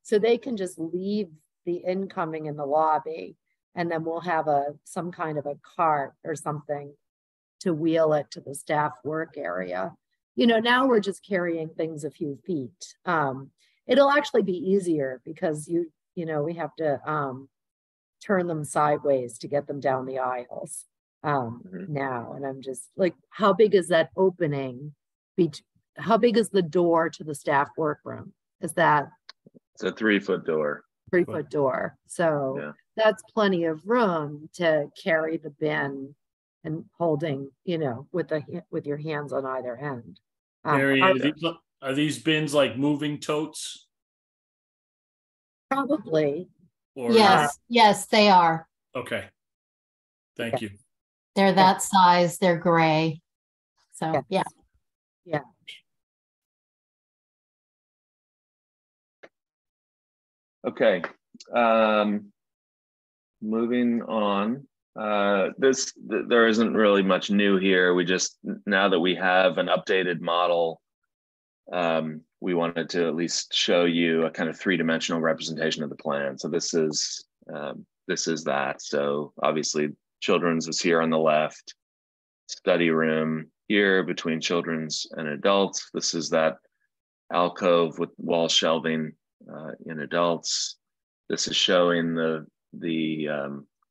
So they can just leave the incoming in the lobby, and then we'll have some kind of a cart or something to wheel it to the staff work area. You know, now we're just carrying things a few feet. It'll actually be easier because you know, we have to turn them sideways to get them down the aisles now. And I'm just like, how big is that opening? How big is the door to the staff workroom? Is that? It's a 3-foot door. 3-foot door. So that's plenty of room to carry the bin and holding, you know, with your hands on either end. Marianne, are these bins like moving totes? Probably. Or, yes, they are. Okay. Thank you. They're that size, they're gray. So, Yes. yeah. Yeah. Okay. Moving on. There isn't really much new here. We just, now that we have an updated model, we wanted to at least show you a kind of three-dimensional representation of the plan. So this is that. So obviously children's is here on the left, study room here between children's and adults. This is that alcove with wall shelving in adults. This is showing the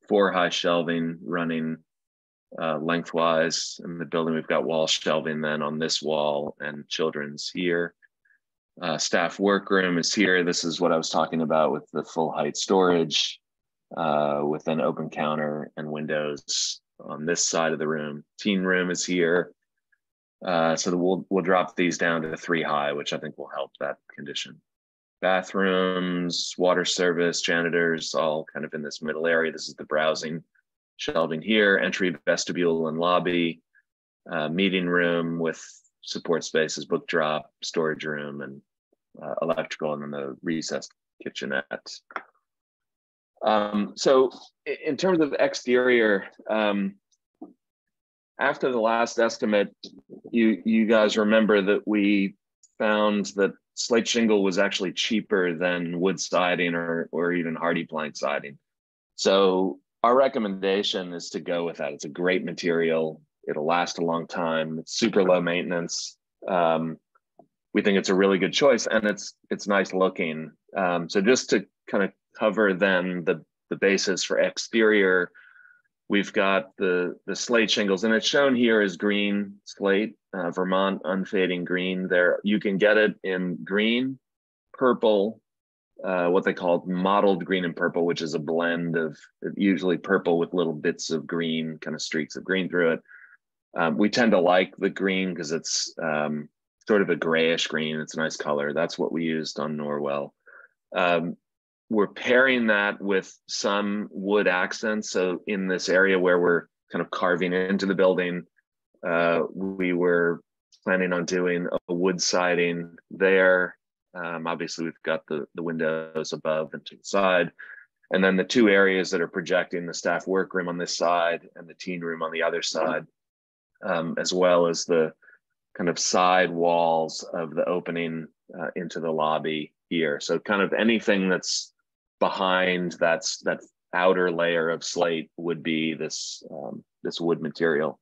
4-high shelving running lengthwise in the building. We've got wall shelving then on this wall and children's here. Staff workroom is here. This is what I was talking about with the full height storage with an open counter and windows on this side of the room. Teen room is here. So we'll drop these down to 3-high, which I think will help that condition. Bathrooms, water service, janitors, all kind of in this middle area. This is the browsing shelving here, entry, vestibule, and lobby, meeting room with support spaces, book drop, storage room, and electrical, and then the recessed kitchenette. So in terms of exterior, after the last estimate, you guys remember that we found that slate shingle was actually cheaper than wood siding or even hardy plank siding. So our recommendation is to go with that. It's a great material. It'll last a long time. It's super low maintenance. We think it's a really good choice, and it's nice looking. So just to kind of cover then the basis for exterior, we've got the slate shingles, and it's shown here as green slate, Vermont unfading green. There, you can get it in green, purple, what they call mottled green and purple, which is a blend of usually purple with little bits of green, kind of streaks of green through it. We tend to like the green because it's sort of a grayish green. It's a nice color. That's what we used on Norwell. We're pairing that with some wood accents. So in this area where we're kind of carving into the building, we were planning on doing a wood siding there. Obviously, we've got the windows above and to the side. And then the two areas that are projecting, the staff workroom on this side and the teen room on the other side, as well as the kind of side walls of the opening into the lobby here. So kind of anything that's behind that outer layer of slate would be this wood material.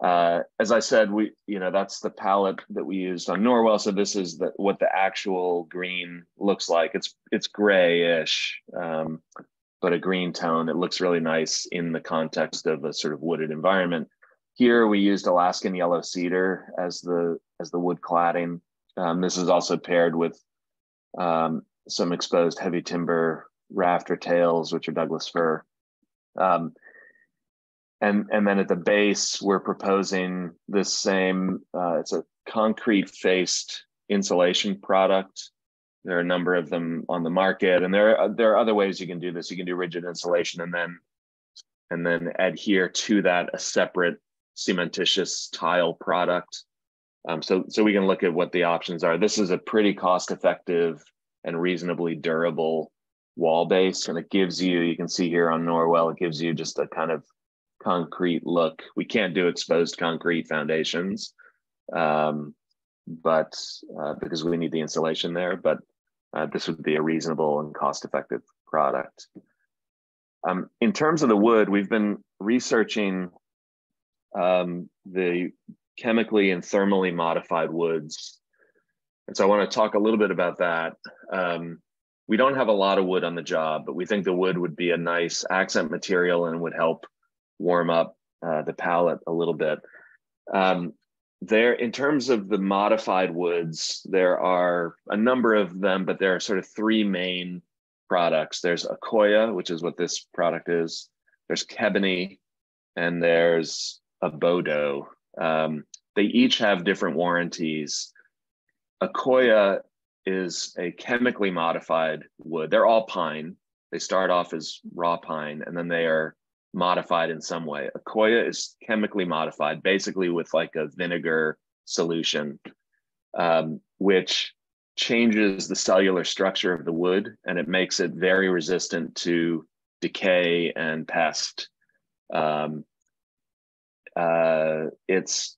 As I said, that's the palette that we used on Norwell. So this is what the actual green looks like. It's grayish, but a green tone. It looks really nice in the context of a sort of wooded environment. Here we used Alaskan yellow cedar as the wood cladding. This is also paired with some exposed heavy timber rafter tails, which are Douglas fir. And then at the base, we're proposing this same, it's a concrete faced insulation product. There are a number of them on the market, and there are other ways you can do this. You can do rigid insulation and then adhere to that a separate cementitious tile product. So we can look at what the options are. This is a pretty cost-effective and reasonably durable wall base, and it gives you can see here on Norwell, it gives you just a kind of concrete look. We can't do exposed concrete foundations, but because we need the insulation there, but this would be a reasonable and cost-effective product. In terms of the wood, we've been researching the chemically and thermally modified woods. And so I want to talk a little bit about that. We don't have a lot of wood on the job, but we think the wood would be a nice accent material and would help warm up the palette a little bit. In terms of the modified woods, there are a number of them, but there are sort of three main products. There's Akoya, which is what this product is. There's Kebony, and there's Abodo. They each have different warranties. Akoya is a chemically modified wood. They're all pine. They start off as raw pine, and then they are modified in some way. Accoya is chemically modified, basically with like a vinegar solution, which changes the cellular structure of the wood, and it makes it very resistant to decay and pest.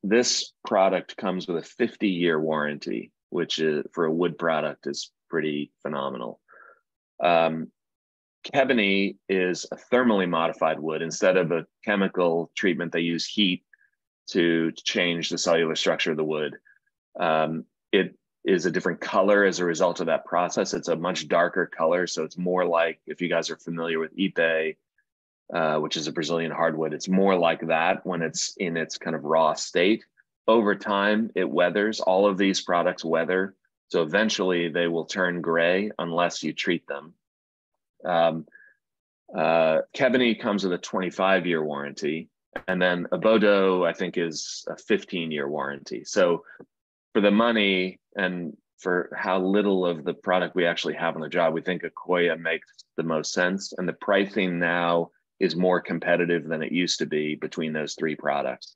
This product comes with a 50-year warranty, which is, for a wood product, is pretty phenomenal. Ebony is a thermally modified wood. Instead of a chemical treatment, they use heat to change the cellular structure of the wood. It is a different color as a result of that process. It's a much darker color, so it's more like, if you guys are familiar with Ipe, which is a Brazilian hardwood, it's more like that when it's in its kind of raw state. Over time, it weathers. All of these products weather, so eventually they will turn gray unless you treat them. Ebony comes with a 25-year warranty, and then Abodo, I think, is a 15-year warranty. So for the money and for how little of the product we actually have on the job, we think Accoya makes the most sense, and the pricing now is more competitive than it used to be between those three products.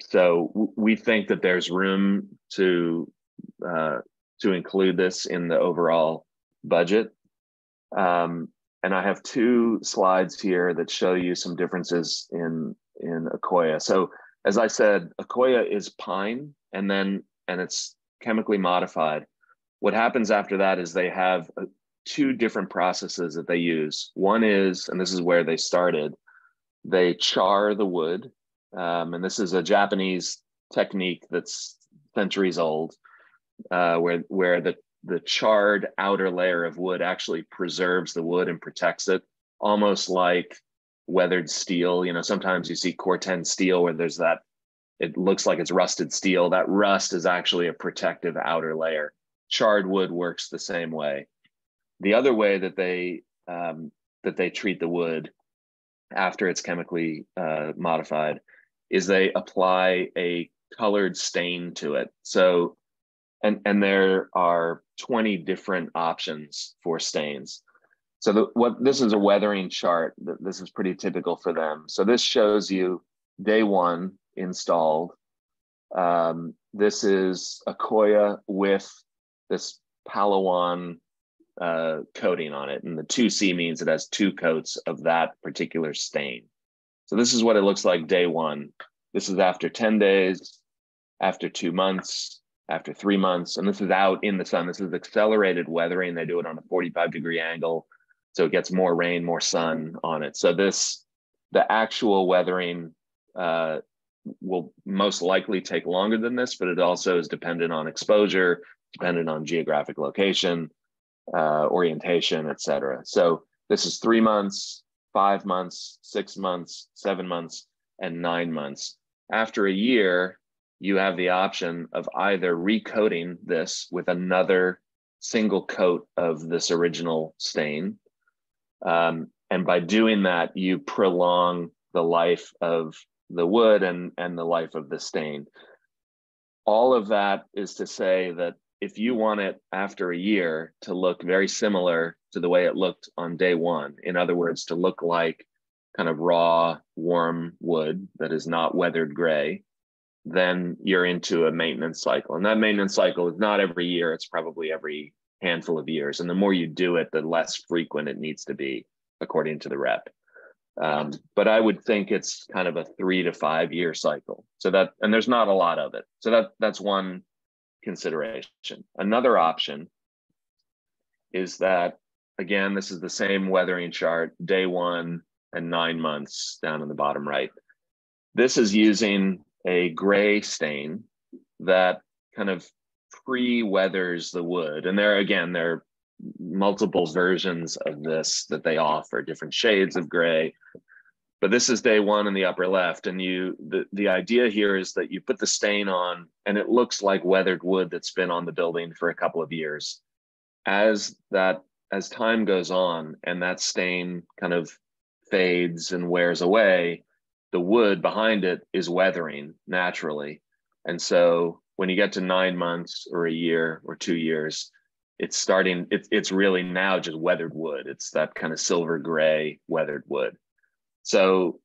So we think that there's room to include this in the overall budget. And I have two slides here that show you some differences in Accoya. So as I said, Accoya is pine, and it's chemically modified. What happens after that is they have two different processes that they use. One is, and this is where they started, they char the wood. And this is a Japanese technique that's centuries old, where the charred outer layer of wood actually preserves the wood and protects it, almost like weathered steel. You know, sometimes you see Corten steel where there's that, it looks like it's rusted steel. That rust is actually a protective outer layer. Charred wood works the same way. The other way that they treat the wood after it's chemically modified is they apply a colored stain to it. So, and there are 20 different options for stains. So this is a weathering chart. This is pretty typical for them. So this shows you day one installed. This is Accoya with this Palawan coating on it, and the 2C means it has two coats of that particular stain. So this is what it looks like day one. This is after 10 days, after 2 months, after 3 months, and this is out in the sun. This is accelerated weathering. They do it on a 45-degree angle, so it gets more rain, more sun on it. So the actual weathering will most likely take longer than this, but it also is dependent on exposure, dependent on geographic location, orientation, etc. So this is 3 months, 5 months, 6 months, 7 months, and 9 months. After a year, you have the option of either recoating this with another single coat of this original stain. And by doing that, you prolong the life of the wood and the life of the stain. All of that is to say that if you want it after a year to look very similar to the way it looked on day one, in other words, to look like kind of raw, warm wood that is not weathered gray, then you're into a maintenance cycle. And that maintenance cycle is not every year, it's probably every handful of years. And the more you do it, the less frequent it needs to be, according to the rep. But I would think it's kind of a 3 to 5 year cycle. So that, and there's not a lot of it. So that's one consideration. Another option is that, again, this is the same weathering chart, day one and 9 months down in the bottom right. This is using a gray stain that kind of pre-weathers the wood. And there are multiple versions of this that they offer, different shades of gray. But this is day one in the upper left. And the idea here is that you put the stain on and it looks like weathered wood that's been on the building for a couple of years. As time goes on and that stain kind of fades and wears away, the wood behind it is weathering naturally. And so when you get to 9 months or a year or 2 years, it's really now just weathered wood. It's that kind of silver gray weathered wood. So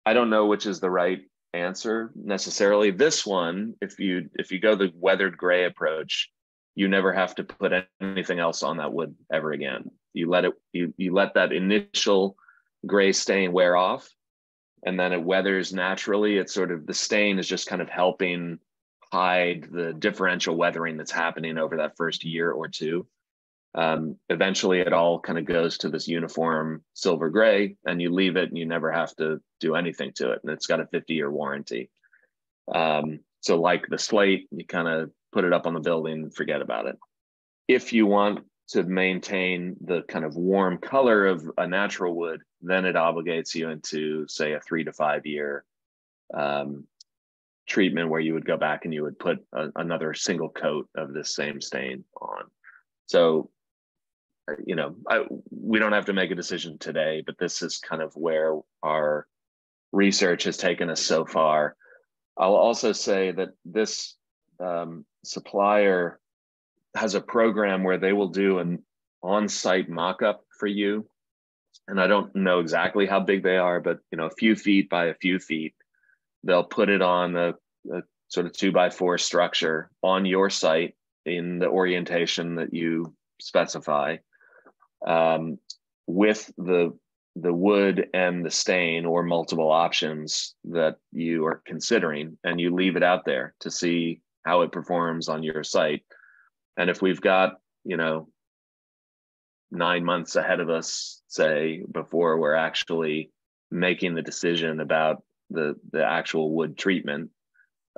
I don't know which is the right answer necessarily. This one, if you go the weathered gray approach, you never have to put anything else on that wood ever again. You let it, you let that initial gray stain wear off, and then it weathers naturally. It's sort of, the stain is just kind of helping hide the differential weathering that's happening over that first year or two. Eventually it all kind of goes to this uniform silver gray, and you leave it and you never have to do anything to it. And it's got a 50-year warranty. So like the slate, you kind of put it up on the building and forget about it. If you want to maintain the kind of warm color of a natural wood, then it obligates you into, say, a 3 to 5 year treatment, where you would go back and you would put another single coat of this same stain on. So, you know, we don't have to make a decision today, but this is kind of where our research has taken us so far. I'll also say that this supplier has a program where they will do an on-site mock-up for you. And I don't know exactly how big they are, but, you know, a few feet by a few feet, they'll put it on a sort of 2x4 structure on your site in the orientation that you specify, with the wood and the stain or multiple options that you are considering, and you leave it out there to see how it performs on your site. And if we've got, you know, 9 months ahead of us, say, before we're actually making the decision about the actual wood treatment,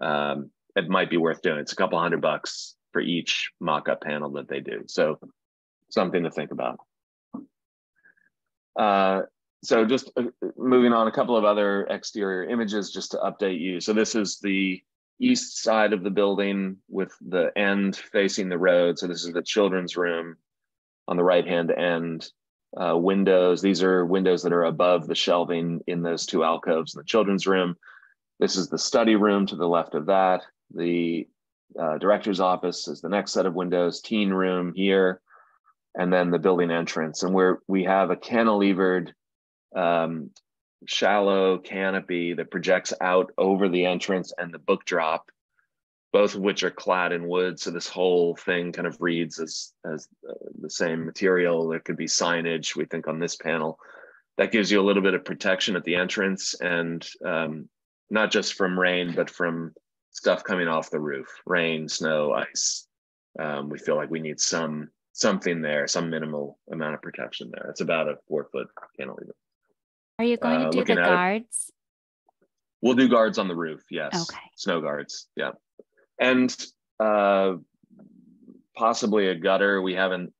it might be worth doing. It's a couple $100 for each mock-up panel that they do. So something to think about. So just moving on, a couple of other exterior images just to update you. So this is the east side of the building with the end facing the road. So this is the children's room on the right-hand end. Windows, these are windows that are above the shelving in those two alcoves in the children's room. This is the study room to the left of that. The director's office is the next set of windows, teen room here, and then the building entrance. And we have a cantilevered shallow canopy that projects out over the entrance and the book drop, both of which are clad in wood. So this whole thing kind of reads as the same material. There could be signage, we think, on this panel. That gives you a little bit of protection at the entrance, and not just from rain, but from stuff coming off the roof, rain, snow, ice. We feel like we need something there, some minimal amount of protection there. It's about a 4-foot cantilever. Are you going to do the guards? We'll do guards on the roof, yes. Okay. Snow guards, yeah. And possibly a gutter. We haven't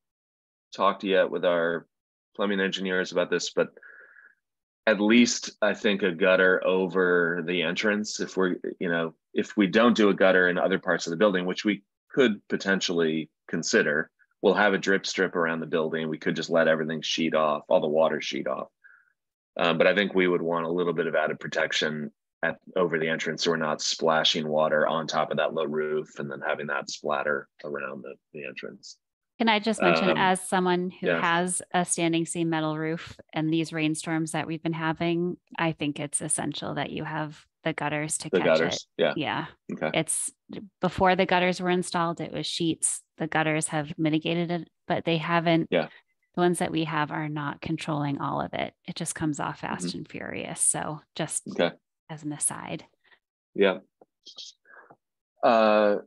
talked yet with our plumbing engineers about this, but at least I think a gutter over the entrance. If we don't do a gutter in other parts of the building, which we could potentially consider, we'll have a drip strip around the building. We could just let everything sheet off, all the water sheet off. But I think we would want a little bit of added protection over the entrance, so we're not splashing water on top of that low roof and then having that splatter around the entrance. Can I just mention, as someone who yeah. has a standing seam metal roof and these rainstorms that we've been having, I think it's essential that you have the gutters to catch it. Yeah. Yeah. Okay. It's before the gutters were installed, it was sheets. The gutters have mitigated it, but they haven't. Yeah. The ones that we have are not controlling all of it. It just comes off fast and furious. So just as an aside. Yeah. And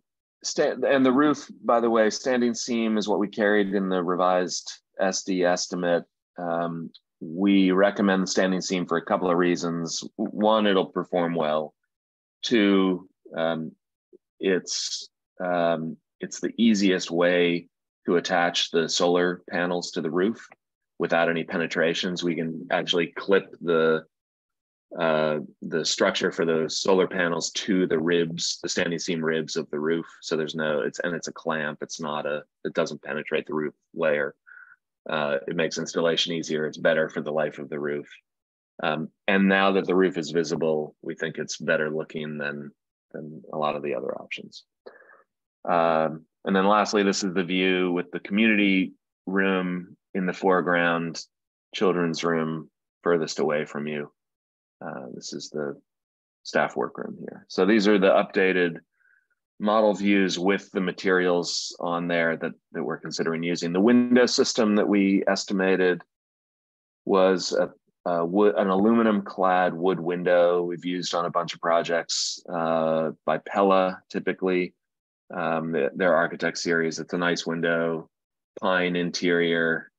the roof, by the way, standing seam is what we carried in the revised SD estimate. We recommend the standing seam for a couple of reasons. One, it'll perform well. Two, it's the easiest way to attach the solar panels to the roof without any penetrations. We can actually clip the structure for those solar panels to the ribs, the standing seam ribs of the roof. So there's it's a clamp. It doesn't penetrate the roof layer. It makes installation easier. It's better for the life of the roof. And now that the roof is visible, we think it's better looking than a lot of the other options. And then lastly, this is the view with the community room in the foreground, children's room furthest away from you. This is the staff workroom here. So these are the updated model views with the materials on there that we're considering using. The window system that we estimated was an aluminum clad wood window we've used on a bunch of projects by Pella typically. Their architect series. It's a nice window, pine interior,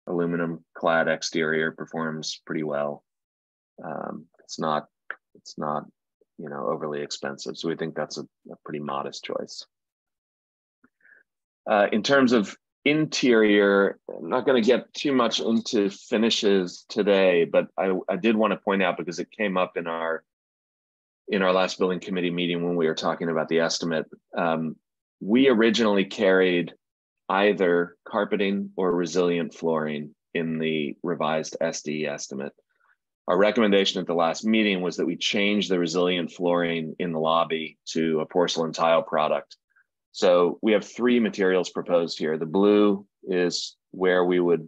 aluminum clad exterior, performs pretty well. It's not overly expensive, so we think that's a pretty modest choice. In terms of interior, I'm not going to get too much into finishes today, but I did want to point out, because it came up in our last building committee meeting when we were talking about the estimate. We originally carried either carpeting or resilient flooring in the revised SD estimate. Our recommendation at the last meeting was that we change the resilient flooring in the lobby to a porcelain tile product. So we have 3 materials proposed here. The blue is where we would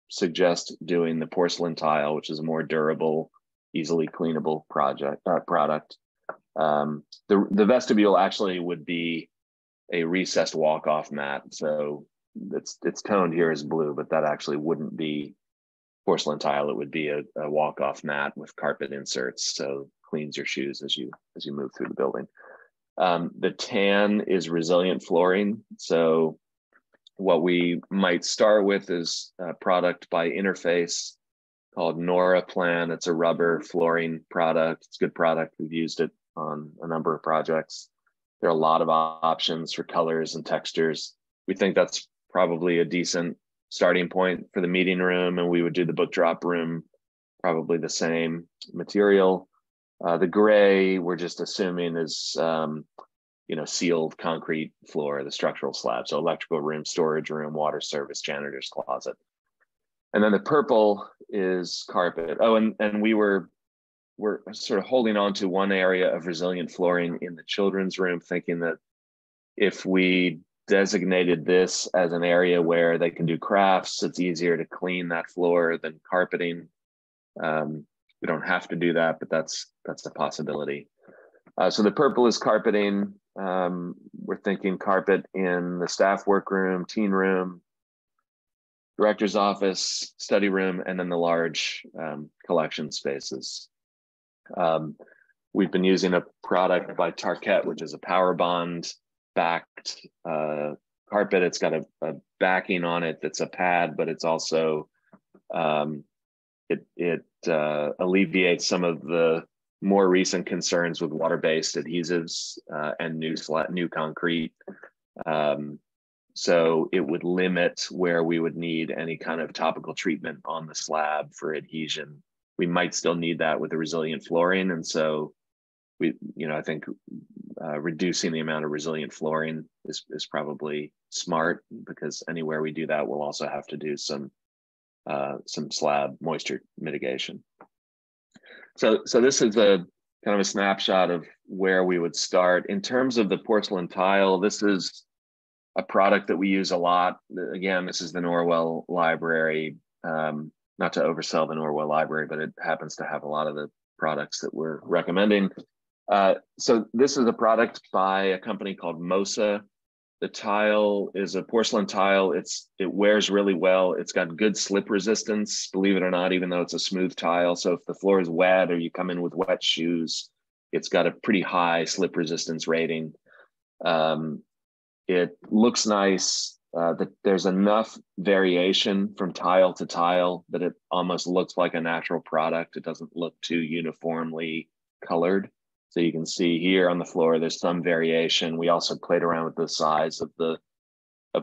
suggest doing the porcelain tile, which is a more durable, easily cleanable product. The vestibule actually would be a recessed walk-off mat. So it's toned here as blue, but that actually wouldn't be porcelain tile. It would be a walk-off mat with carpet inserts, so cleans your shoes as you move through the building. The tan is resilient flooring. So what we might start with is a product by Interface called Nora Plan. It's a rubber flooring product. It's a good product. We've used it on a number of projects. There are a lot of options for colors and textures. We think that's probably a decent starting point for the meeting room, and we would do the book drop room probably the same material. The gray, we're just assuming is sealed concrete floor, the structural slab. So electrical room, storage room, water service, janitor's closet. And then the purple is carpet. Oh, and we're sort of holding on to one area of resilient flooring in the children's room, thinking that if we designated this as an area where they can do crafts, it's easier to clean that floor than carpeting. We don't have to do that, but that's a possibility. So the purple is carpeting. We're thinking carpet in the staff workroom, teen room, director's office, study room, and then the large collection spaces. We've been using a product by Tarkett, which is a power bond backed carpet. It's got a backing on it that's a pad, but it's also it alleviates some of the more recent concerns with water-based adhesives and new concrete. So it would limit where we would need any kind of topical treatment on the slab for adhesion. We might still need that with the resilient flooring, and so I think reducing the amount of resilient flooring is probably smart, because anywhere we do that, we'll also have to do some slab moisture mitigation. So this is a kind of a snapshot of where we would start. In terms of the porcelain tile, this is a product that we use a lot. Again, this is the Norwell Library. Not to oversell the Norwell Library, but it happens to have a lot of the products that we're recommending. So this is a product by a company called Mosa. The tile is a porcelain tile. It wears really well. It's got good slip resistance, believe it or not, even though it's a smooth tile. So if the floor is wet or you come in with wet shoes, it's got a pretty high slip resistance rating. It looks nice. That there's enough variation from tile to tile that it almost looks like a natural product. It doesn't look too uniformly colored. So you can see here on the floor, there's some variation. We also played around with the size of the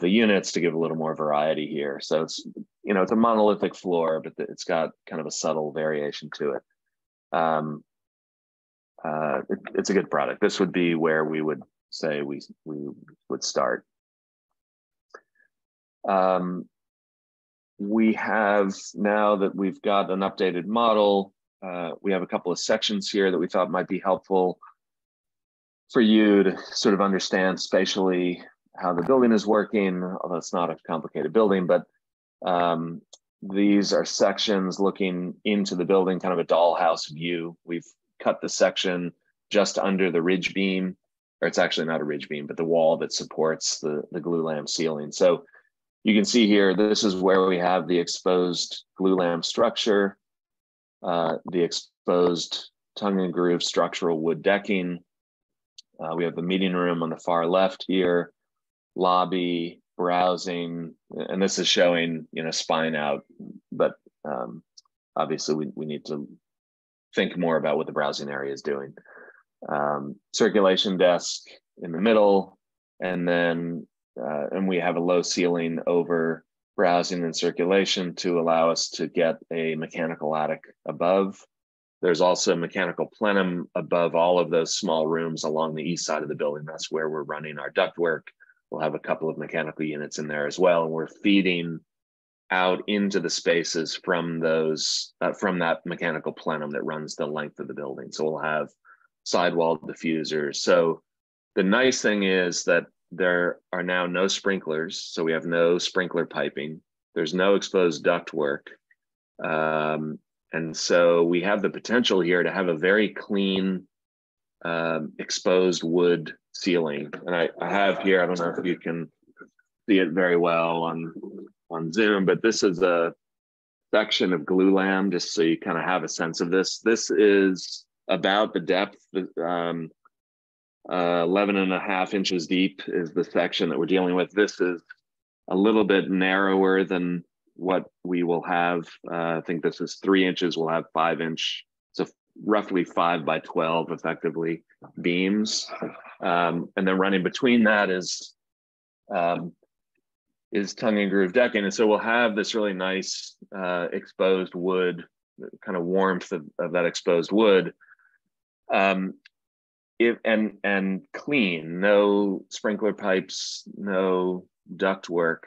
units to give a little more variety here. So it's a monolithic floor, but it's got kind of a subtle variation to it. It's a good product. This would be where we would say we would start. We have, now that we've got an updated model, we have a couple of sections here that we thought might be helpful for you to sort of understand spatially how the building is working, although it's not a complicated building, but these are sections looking into the building, kind of a dollhouse view. We've cut the section just under the ridge beam, or it's actually not a ridge beam, but the wall that supports the glulam ceiling. So you can see here, this is where we have the exposed glulam structure, the exposed tongue and groove structural wood decking. We have the meeting room on the far left here, lobby, browsing, and this is showing, spine out, but obviously we need to think more about what the browsing area is doing. Circulation desk in the middle, and then and we have a low ceiling over browsing and circulation to allow us to get a mechanical attic above. There's also mechanical plenum above all of those small rooms along the east side of the building. That's where we're running our ductwork. We'll have a couple of mechanical units in there as well. And we're feeding out into the spaces from those, from that mechanical plenum that runs the length of the building. So we'll have sidewall diffusers. So the nice thing is that there are now no sprinklers. So we have no sprinkler piping. There's no exposed ductwork. And so we have the potential here to have a very clean exposed wood ceiling. And I have here, I don't know if you can see it very well on Zoom, but this is a section of glulam, just so you kind of have a sense of this. This is about the depth, 11.5 inches deep is the section that we're dealing with. This is a little bit narrower than what we will have. I think this is 3 inches, we'll have 5 inch, so roughly 5 by 12 effectively beams. And then running between that is tongue and groove decking. And so we'll have this really nice exposed wood, kind of warmth of that exposed wood. And clean, no sprinkler pipes, no ductwork.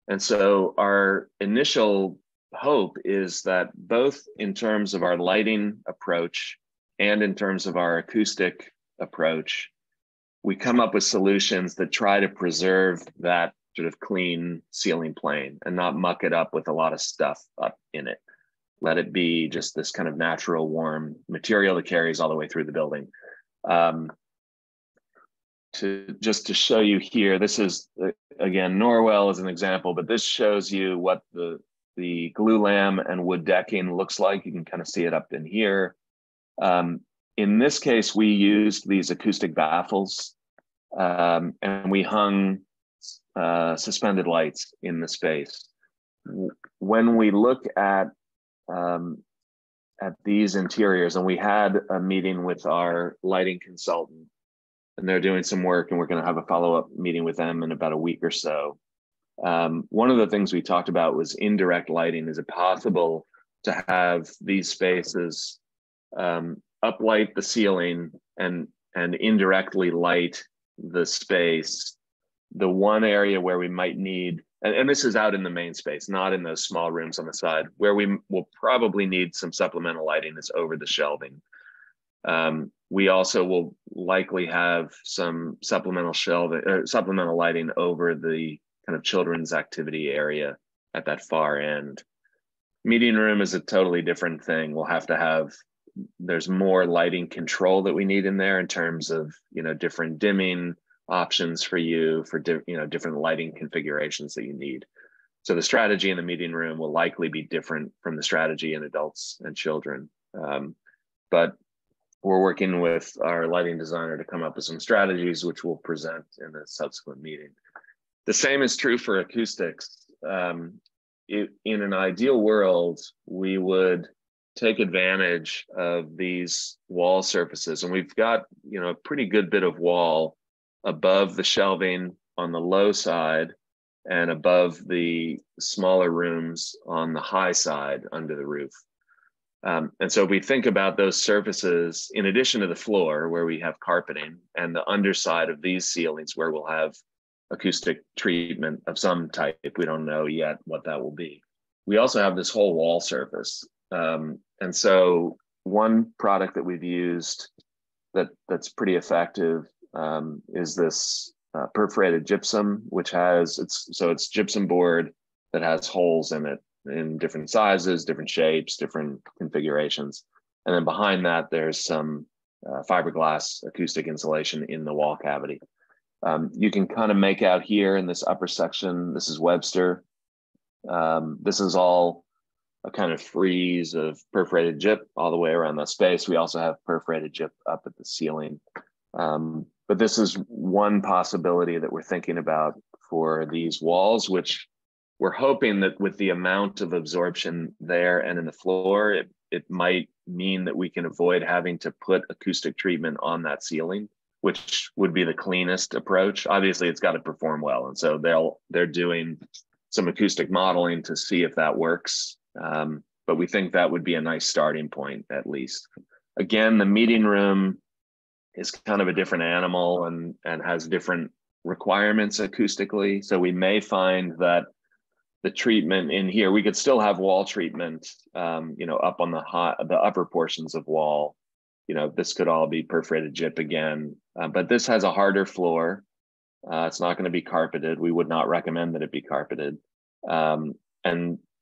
And so our initial hope is that both in terms of our lighting approach and in terms of our acoustic approach, we come up with solutions that try to preserve that sort of clean ceiling plane and not muck it up with a lot of stuff up in it. Let it be just this kind of natural warm material that carries all the way through the building. Just to show you here, this is, again, Norwell as an example, but this shows you what the glulam and wood decking looks like. You can kind of see it up in here. In this case, we used these acoustic baffles, and we hung suspended lights in the space. When we look at these interiors, and we had a meeting with our lighting consultant, and they're doing some work, and we're going to have a follow-up meeting with them in about a week or so. One of the things we talked about was indirect lighting. Is it possible to have these spaces uplight the ceiling and indirectly light the space? The one area where we might need, and this is out in the main space, not in those small rooms on the side, where we will probably need some supplemental lighting is over the shelving. We also will likely have some supplemental supplemental lighting over the kind of children's activity area at that far end. Meeting room is a totally different thing. We'll have to have, there's more lighting control that we need in there in terms of, different dimming options for you, for different lighting configurations that you need. So the strategy in the meeting room will likely be different from the strategy in adults and children. But we're working with our lighting designer to come up with some strategies, which we'll present in a subsequent meeting. The same is true for acoustics. In an ideal world, we would take advantage of these wall surfaces, and we've got a pretty good bit of wall above the shelving on the low side and above the smaller rooms on the high side under the roof. And so if we think about those surfaces, in addition to the floor where we have carpeting, and the underside of these ceilings where we'll have acoustic treatment of some type, we don't know yet what that will be. We also have this whole wall surface. And so one product that we've used that's pretty effective is this perforated gypsum, which has, it's gypsum board that has holes in it. in different sizes, different shapes, different configurations. And then behind that, there's some fiberglass acoustic insulation in the wall cavity. You can kind of make out here in this upper section, this is Webster. This is all a kind of frieze of perforated gyp all the way around the space. We also have perforated gyp up at the ceiling. But this is one possibility that we're thinking about for these walls, which we're hoping that with the amount of absorption there and in the floor, it might mean that we can avoid having to put acoustic treatment on that ceiling, which would be the cleanest approach. Obviously, it's got to perform well. And so they're doing some acoustic modeling to see if that works. But we think that would be a nice starting point, at least. Again, the meeting room is kind of a different animal and has different requirements acoustically. So we may find that the treatment in here, we could still have wall treatment, up on the upper portions of wall. This could all be perforated gyp again, but this has a harder floor. It's not going to be carpeted. We would not recommend that it be carpeted.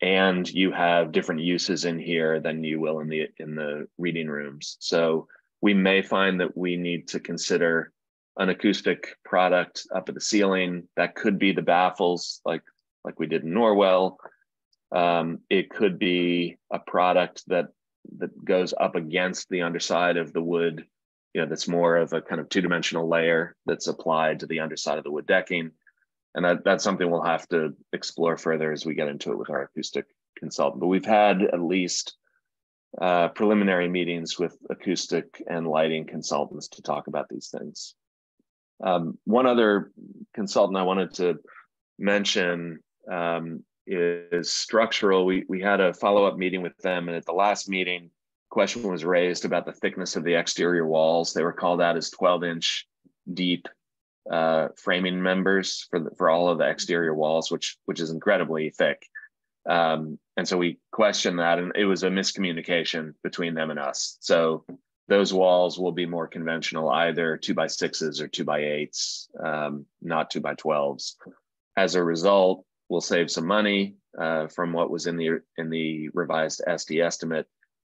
And you have different uses in here than you will in the reading rooms. So we may find that we need to consider an acoustic product up at the ceiling. That could be the baffles, like we did in Norwell. It could be a product that goes up against the underside of the wood, that's more of a kind of two-dimensional layer that's applied to the underside of the wood decking. And that's something we'll have to explore further as we get into it with our acoustic consultant. But we've had at least preliminary meetings with acoustic and lighting consultants to talk about these things. One other consultant I wanted to mention is structural. We had a follow-up meeting with them, and at the last meeting, question was raised about the thickness of the exterior walls. They were called out as 12-inch deep framing members for all of the exterior walls, which is incredibly thick. And so we questioned that, and it was a miscommunication between them and us. So those walls will be more conventional, either 2x6s or 2x8s, not 2x12s. As a result, we'll save some money from what was in the revised SD estimate,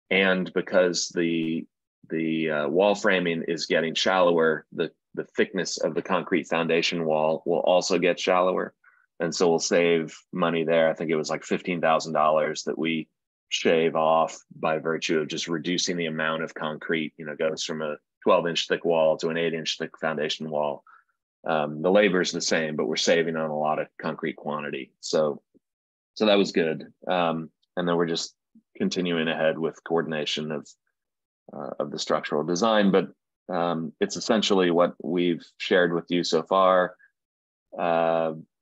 and because the wall framing is getting shallower, the thickness of the concrete foundation wall will also get shallower. And so we'll save money there. I think it was like $15,000 that we shave off by virtue of just reducing the amount of concrete, goes from a 12-inch thick wall to an 8-inch thick foundation wall. The labor is the same, but we're saving on a lot of concrete quantity. So that was good. And then we're just continuing ahead with coordination of the structural design, but it's essentially what we've shared with you so far.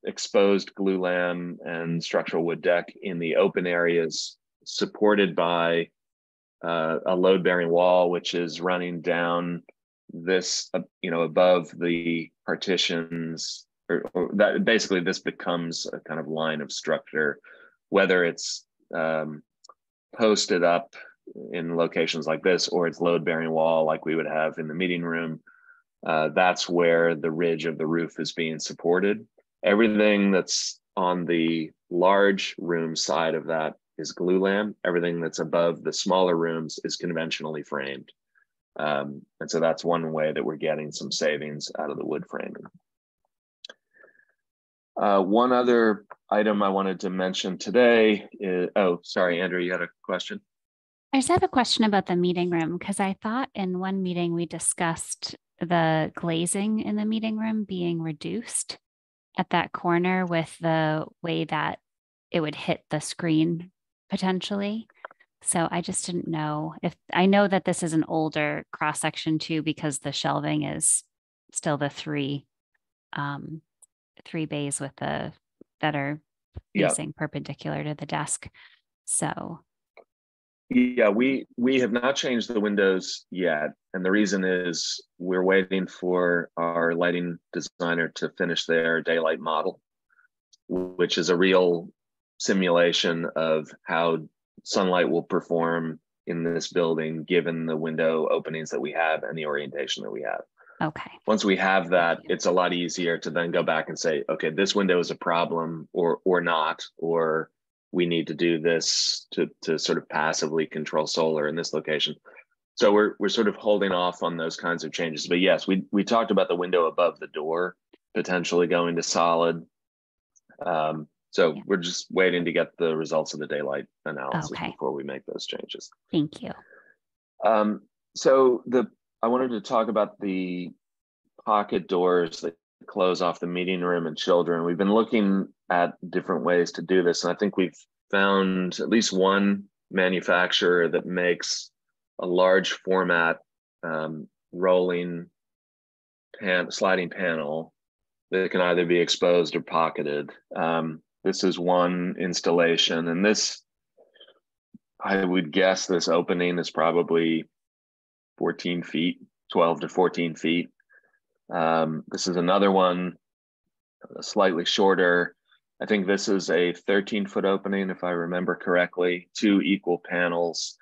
Exposed glulam and structural wood deck in the open areas, supported by a load-bearing wall, which is running down this, above the partitions, or that basically this becomes a kind of line of structure, whether it's posted up in locations like this, or it's load-bearing wall like we would have in the meeting room. That's where the ridge of the roof is being supported. Everything that's on the large room side of that is glulam. Everything that's above the smaller rooms is conventionally framed. And so that's one way that we're getting some savings out of the wood framing. One other item I wanted to mention today is, oh, sorry, Andrew, you had a question? I just have a question about the meeting room, because I thought in one meeting we discussed the glazing in the meeting room being reduced at that corner with the way that it would hit the screen potentially. So I just didn't know if, I know that this is an older cross section too, because the shelving is still the three bays with that are facing perpendicular to the desk. So yeah, we have not changed the windows yet. And the reason is we're waiting for our lighting designer to finish their daylight model, which is a real simulation of how sunlight will perform in this building, given the window openings that we have and the orientation that we have. Okay. Once we have that, it's a lot easier to then go back and say, okay, this window is a problem or not, or we need to do this to sort of passively control solar in this location. So we're sort of holding off on those kinds of changes. But yes, we talked about the window above the door potentially going to solid. So we're just waiting to get the results of the daylight analysis before we make those changes. Thank you. So I wanted to talk about the pocket doors that close off the meeting room and children. We've been looking at different ways to do this, and I think we've found at least one manufacturer that makes a large format rolling sliding panel that can either be exposed or pocketed. This is one installation, and this, I would guess this opening is probably 14 feet, 12 to 14 feet. This is another one, slightly shorter. I think this is a 13-foot opening, if I remember correctly, 2 equal panels.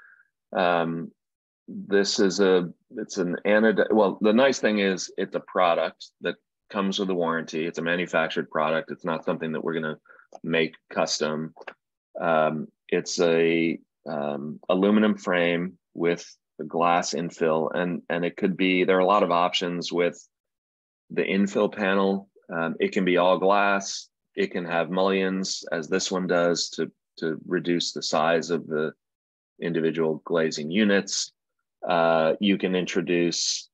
This is it's an anodized, well, the nice thing is it's a product that comes with a warranty. It's a manufactured product. It's not something that we're going to make custom. It's a aluminum frame with the glass infill, and it could be, there are a lot of options with the infill panel. It can be all glass. It can have mullions, as this one does, to reduce the size of the individual glazing units. You can introduce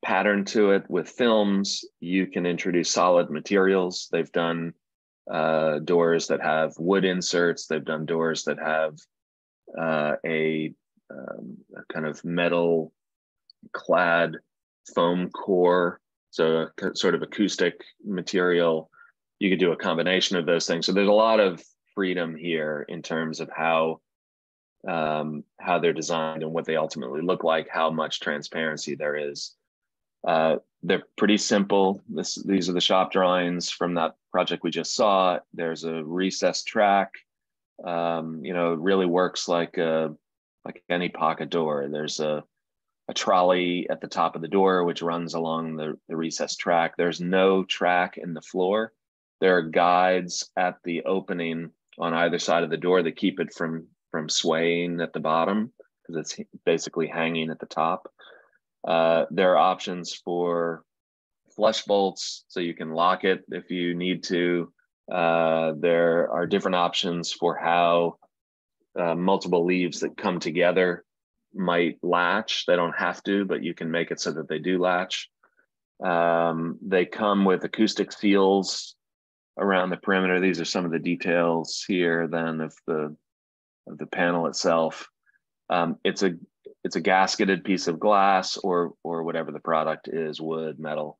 pattern to it with films. You can introduce solid materials. They've done doors that have wood inserts. They've done doors that have a kind of metal clad foam core, so a sort of acoustic material. You could do a combination of those things. So there's a lot of freedom here in terms of how they're designed and what they ultimately look like, how much transparency there is. They're pretty simple. These are the shop drawings from that project we just saw. There's a recessed track. It really works like any pocket door. There's a trolley at the top of the door, which runs along the recessed track. There's no track in the floor. There are guides at the opening on either side of the door that keep it from swaying at the bottom, because it's basically hanging at the top. There are options for flush bolts, so you can lock it if you need to. There are different options for how multiple leaves that come together might latch. They don't have to, but you can make it so that they do latch. They come with acoustic seals around the perimeter. These are some of the details here then of the panel itself. It's a gasketed piece of glass or whatever the product is, wood, metal.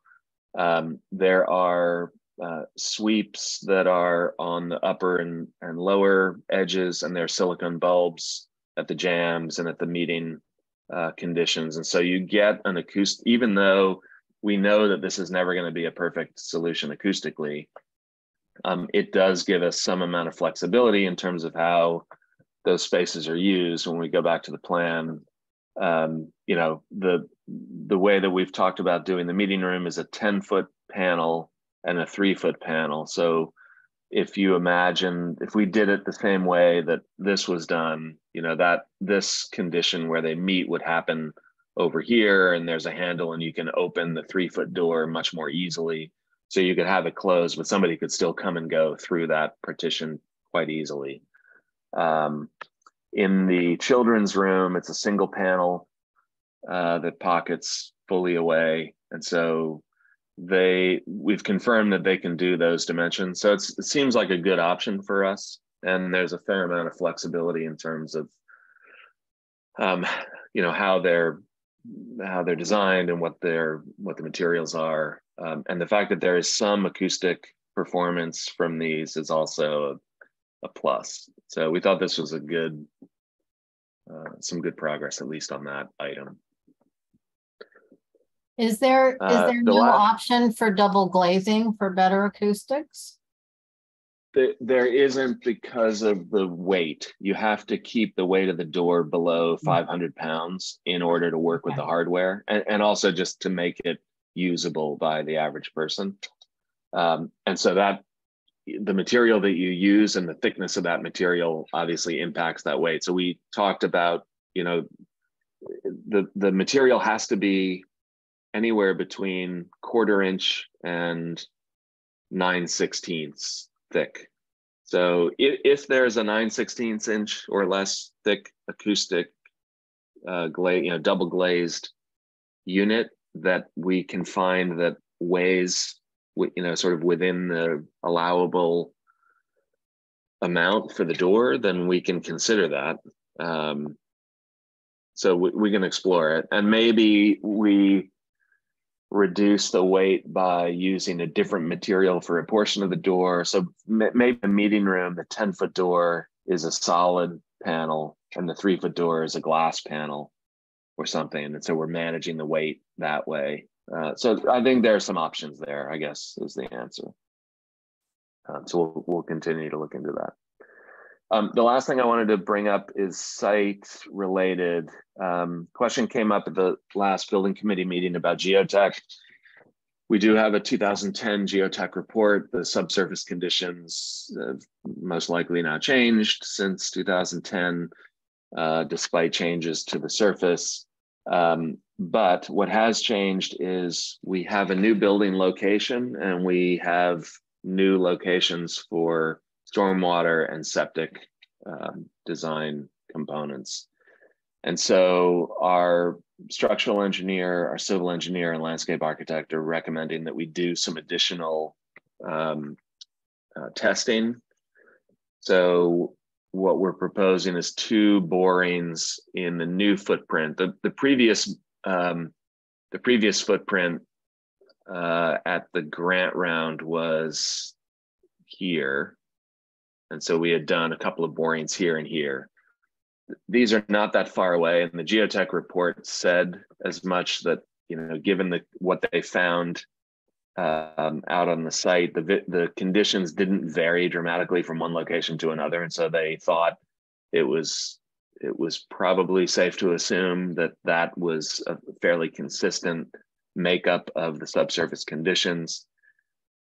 There are sweeps that are on the upper and lower edges, and there are silicone bulbs at the jambs and at the meeting conditions. And so you get an acoustic, even though we know that this is never going to be a perfect solution acoustically, it does give us some amount of flexibility in terms of how those spaces are used. When we go back to the plan, the way that we've talked about doing the meeting room is a 10-foot panel and a 3-foot panel. So if you imagine, if we did it the same way that this was done, that this condition where they meet would happen over here, and there's a handle and you can open the 3-foot door much more easily. So you could have it closed, but somebody could still come and go through that partition quite easily. In the children's room, it's a single panel that pockets fully away. And so we've confirmed that they can do those dimensions. So it seems like a good option for us. And there's a fair amount of flexibility in terms of, how they're designed and what the materials are. And the fact that there is some acoustic performance from these is also a plus. So we thought this was some good progress, at least on that item. Is there no option for double glazing for better acoustics? There isn't, because of the weight. You have to keep the weight of the door below 500 pounds in order to work with the hardware, and also just to make it usable by the average person. And so that the material that you use and the thickness of that material obviously impacts that weight. So we talked about, you know, the material has to be anywhere between 1/4 inch and 9/16 thick. So if there's a 9/16 inch or less thick acoustic double glazed unit that we can find that weighs, you know, sort of within the allowable amount for the door, then we can consider that. So we can explore it, and maybe we reduce the weight by using a different material for a portion of the door. So maybe the meeting room, the 10-foot door is a solid panel and the 3-foot door is a glass panel or something. And so we're managing the weight that way. So I think there are some options there, I guess, is the answer. So we'll continue to look into that. The last thing I wanted to bring up is site related. Question came up at the last building committee meeting about geotech. We do have a 2010 geotech report. The subsurface conditions have most likely now changed since 2010, despite changes to the surface. But what has changed is we have a new building location and we have new locations for stormwater and septic design components. And so our structural engineer, our civil engineer, and landscape architect are recommending that we do some additional testing. So what we're proposing is 2 borings in the new footprint. The previous footprint at the grant round was here. And so we had done a couple of borings here and here. These are not that far away. And the geotech report said as much that, you know, given what they found out on the site, the conditions didn't vary dramatically from one location to another. And so they thought it was probably safe to assume that that was a fairly consistent makeup of the subsurface conditions.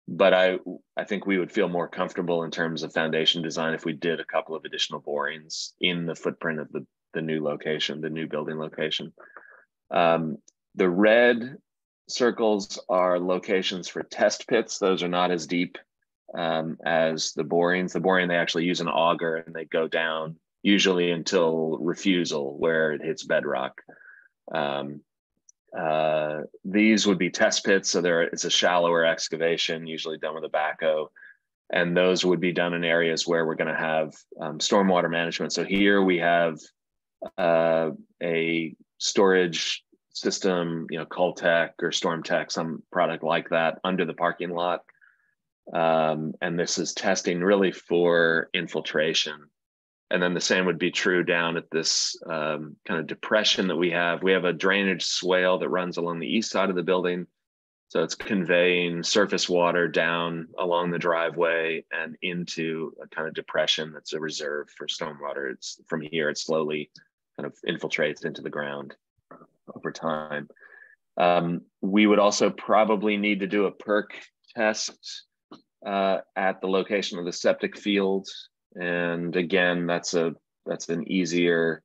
But I think we would feel more comfortable in terms of foundation design if we did a couple of additional borings in the footprint of the new location, the new building location. The red circles are locations for test pits. Those are not as deep as the borings. The boring, they actually use an auger and they go down usually until refusal where it hits bedrock. These would be test pits, so it's a shallower excavation, usually done with a backhoe, and those would be done in areas where we're going to have stormwater management. So here we have a storage system, you know, Caltech or StormTech, some product like that, under the parking lot, and this is testing really for infiltration. And then the same would be true down at this kind of depression that we have. We have a drainage swale that runs along the east side of the building. So it's conveying surface water down along the driveway and into a kind of depression that's a reserve for stormwater. It's from here, it slowly kind of infiltrates into the ground over time. We would also probably need to do a perk test at the location of the septic field. And again, that's an easier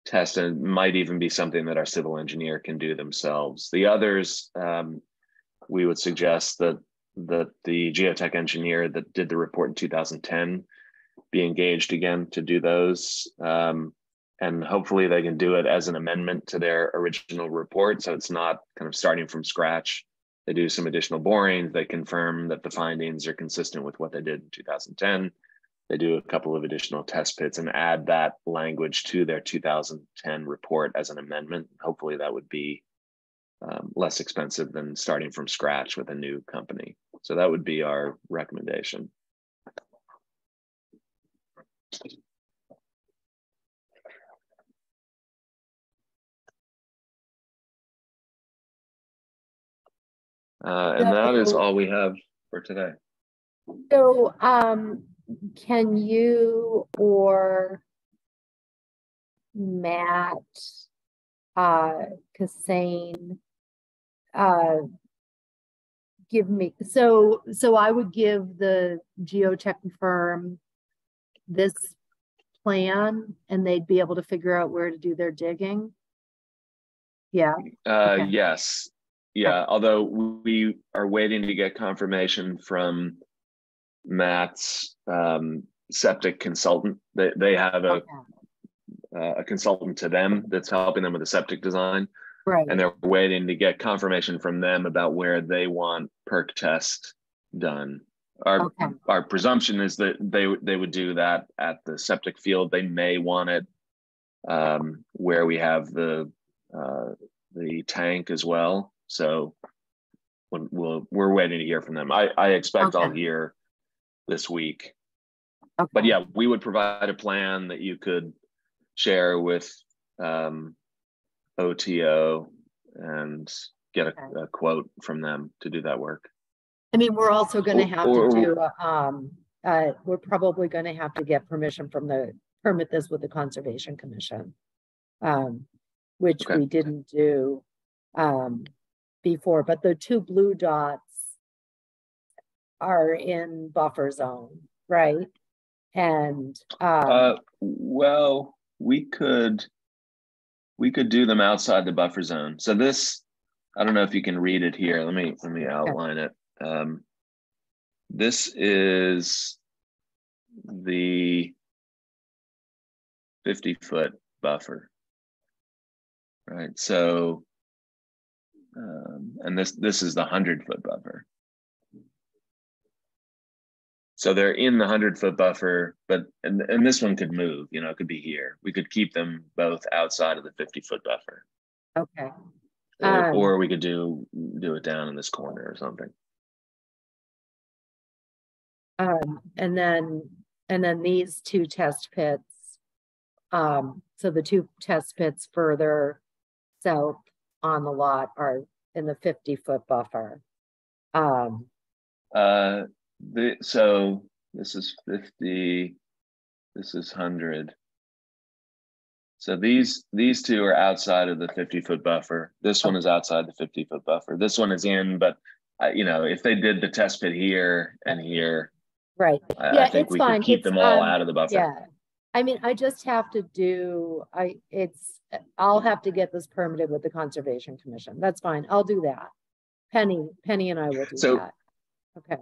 test and might even be something that our civil engineer can do themselves. The others, we would suggest that the geotech engineer that did the report in 2010 be engaged again to do those. And hopefully they can do it as an amendment to their original report. So it's not kind of starting from scratch. They do some additional borings. They confirm that the findings are consistent with what they did in 2010. They do a couple of additional test pits and add that language to their 2010 report as an amendment. Hopefully that would be less expensive than starting from scratch with a new company. So that would be our recommendation. And that is all we have for today. So, can you or Matt, Kassane, give me, so I would give the geotech firm this plan and they'd be able to figure out where to do their digging. Yeah. Okay. Yes. Yeah. Although we are waiting to get confirmation from Matt's septic consultant. They have a consultant to them that's helping them with the septic design. Right. And they're waiting to get confirmation from them about where they want perk test done. Our presumption is that they would do that at the septic field. They may want it where we have the tank as well. So we're waiting to hear from them. I expect I'll hear this week. Okay. But yeah, we would provide a plan that you could share with OTO and get a quote from them to do that work. I mean, we're also going to have to do, we're probably going to have to get permission from permit this with the Conservation Commission, which we didn't do before, but the 2 blue dots are in buffer zone, right? And well, we could do them outside the buffer zone. So this, I don't know if you can read it here. Let me outline it. This is the 50-foot buffer, right? So, and this is the 100-foot buffer. So they're in the 100-foot buffer, but and this one could move. You know, it could be here. We could keep them both outside of the 50-foot buffer. Okay. Or we could do it down in this corner or something. And then these 2 test pits. So the 2 test pits further south on the lot are in the 50-foot buffer. So this is 50, this is 100. So these 2 are outside of the 50-foot buffer. This one is outside the 50-foot buffer. This one is in, but you know, if they did the test pit here and here, right? I think we could keep them all out of the buffer. Yeah, I mean, I just have to do. I'll have to get this permitted with the Conservation Commission. That's fine. I'll do that. Penny and I will do that. Okay.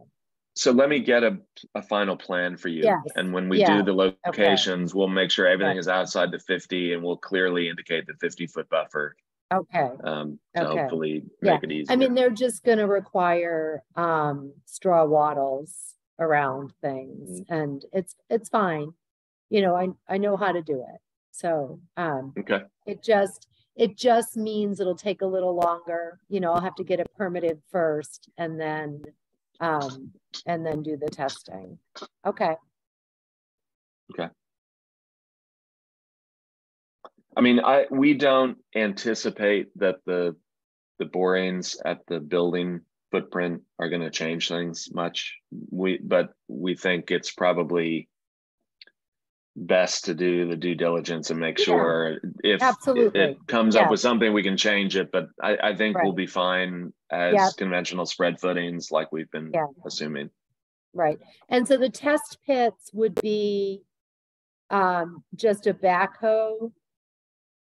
So let me get a final plan for you. Yes. And when we do the locations, we'll make sure everything is outside the 50 and we'll clearly indicate the 50-foot buffer. Okay. To hopefully make it easier. I mean, they're just going to require straw wattles around things, and it's fine. You know, I know how to do it. So it just means it'll take a little longer. You know, I'll have to get it permitted first and then do the testing. Okay. I mean, we don't anticipate that the borings at the building footprint are going to change things much. But we think it's probably best to do the due diligence and make sure if it comes up with something, we can change it. But I think we'll be fine as conventional spread footings like we've been assuming. Right. And so the test pits would be just a backhoe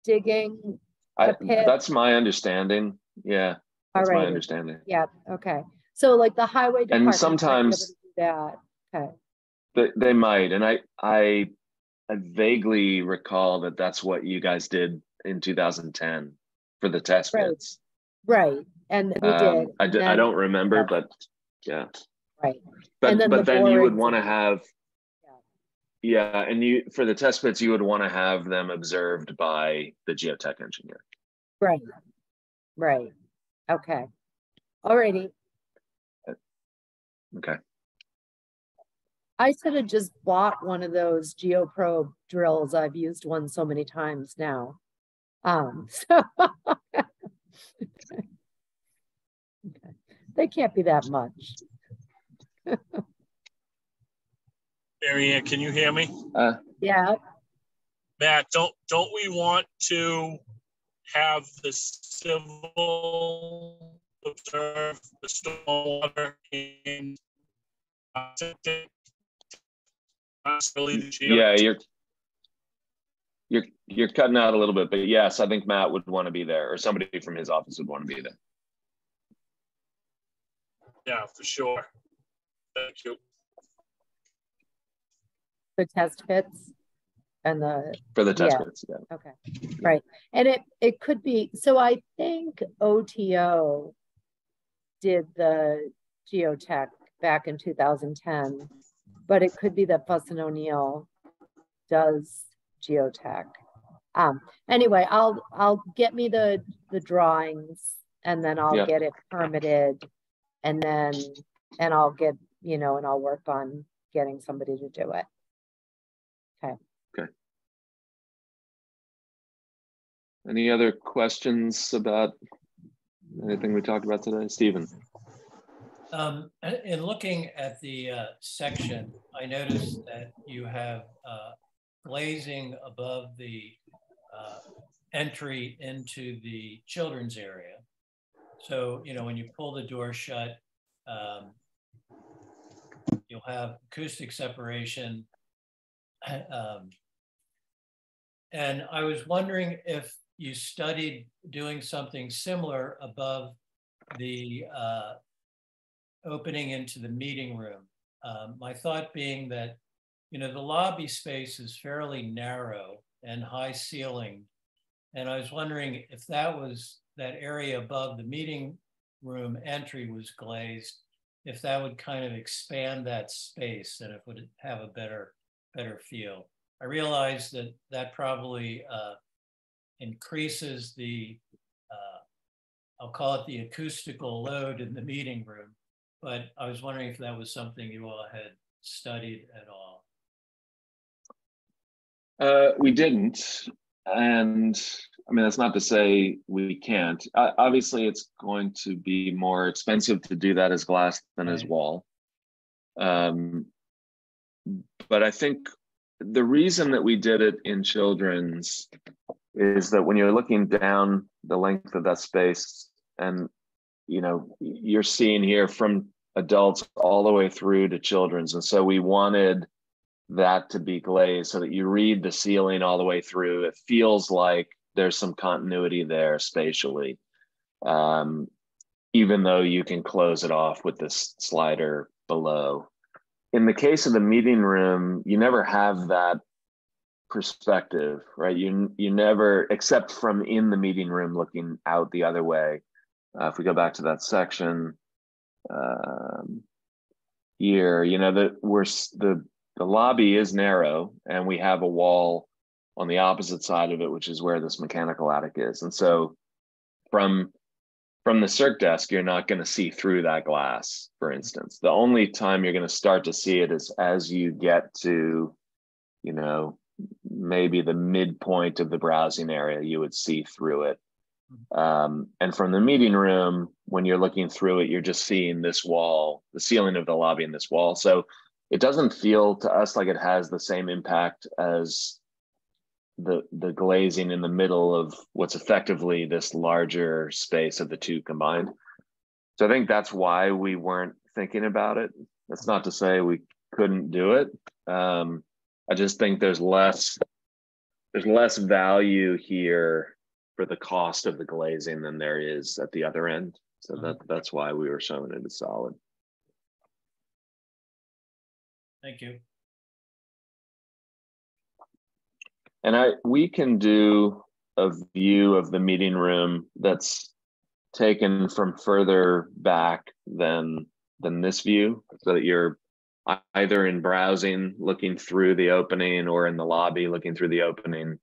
digging a pit? That's my understanding. Yeah, that's my understanding. Yeah, okay. So like the highway department and sometimes might be able to do that. Okay. They might. And I vaguely recall that that's what you guys did in 2010 for the test pits. Right. And we did. I don't remember, but yeah. Right. But then you would want to have, and you for the test pits, you would want to have them observed by the geotech engineer. Right. Right. Okay. Alrighty. Okay. I should have just bought one of those GeoProbe drills. I've used one so many times now. So okay. They can't be that much. Marianne, can you hear me? Yeah. Matt, don't we want to have the civil observe the stormwater and yeah, you're cutting out a little bit, but yes, I think Matt would want to be there, or somebody from his office would want to be there. Yeah, for sure. Thank you. The test pits and for the test yeah. pits. Yeah. Okay. Right. And it could be, so I think OTO did the geotech back in 2010, but it could be that Fuss and O'Neill does geotech. Anyway, I'll get me the drawings, and then I'll get it permitted, and I'll get, and I'll work on getting somebody to do it. Okay. Okay. Any other questions about anything we talked about today? Stephen? In looking at the section, I noticed that you have glazing above the entry into the children's area. So, when you pull the door shut, you'll have acoustic separation. And I was wondering if you studied doing something similar above the opening into the meeting room. My thought being that, the lobby space is fairly narrow and high ceiling. And I was wondering if that area above the meeting room entry was glazed, if that would kind of expand that space and it would have a better feel. I realize that probably increases the, I'll call it the acoustical load in the meeting room, but I was wondering if that was something you all had studied at all. We didn't, and I mean, that's not to say we can't. Obviously, it's going to be more expensive to do that as glass than as wall. But I think the reason that we did it in children's is that when you're looking down the length of that space, and you're seeing here from adults all the way through to children's, and so we wanted that to be glazed so that you read the ceiling all the way through. It feels like there's some continuity there spatially, even though you can close it off with this slider below. In the case of the meeting room, you never have that perspective, right? You never, except from in the meeting room looking out the other way. If we go back to that section here, the lobby is narrow, and we have a wall on the opposite side of it, which is where this mechanical attic is. And so from the circ desk, you're not going to see through that glass, for instance. The only time you're going to start to see it is as you get to, maybe the midpoint of the browsing area, you would see through it. And from the meeting room, when you're looking through it, you're just seeing this wall, the ceiling of the lobby and this wall. So it doesn't feel to us like it has the same impact as the glazing in the middle of what's effectively this larger space of the two combined. So I think that's why we weren't thinking about it. That's not to say we couldn't do it. I just think there's less value here for the cost of the glazing than there is at the other end. So that's why we were showing it as solid. Thank you. And we can do a view of the meeting room that's taken from further back than this view, so that you're either in browsing looking through the opening or in the lobby looking through the opening,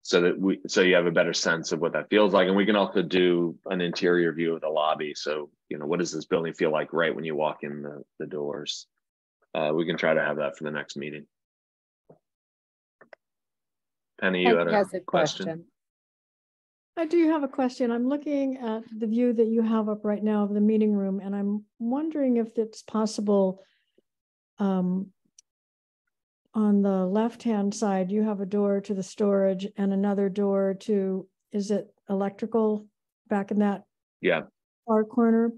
so you have a better sense of what that feels like. And we can also do an interior view of the lobby. So, what does this building feel like right when you walk in the doors? We can try to have that for the next meeting. Penny, you had a question? I do have a question. I'm looking at the view that you have up right now of the meeting room, and I'm wondering if it's possible, on the left-hand side, you have a door to the storage and another door to, is it electrical back in that? Yeah. far corner.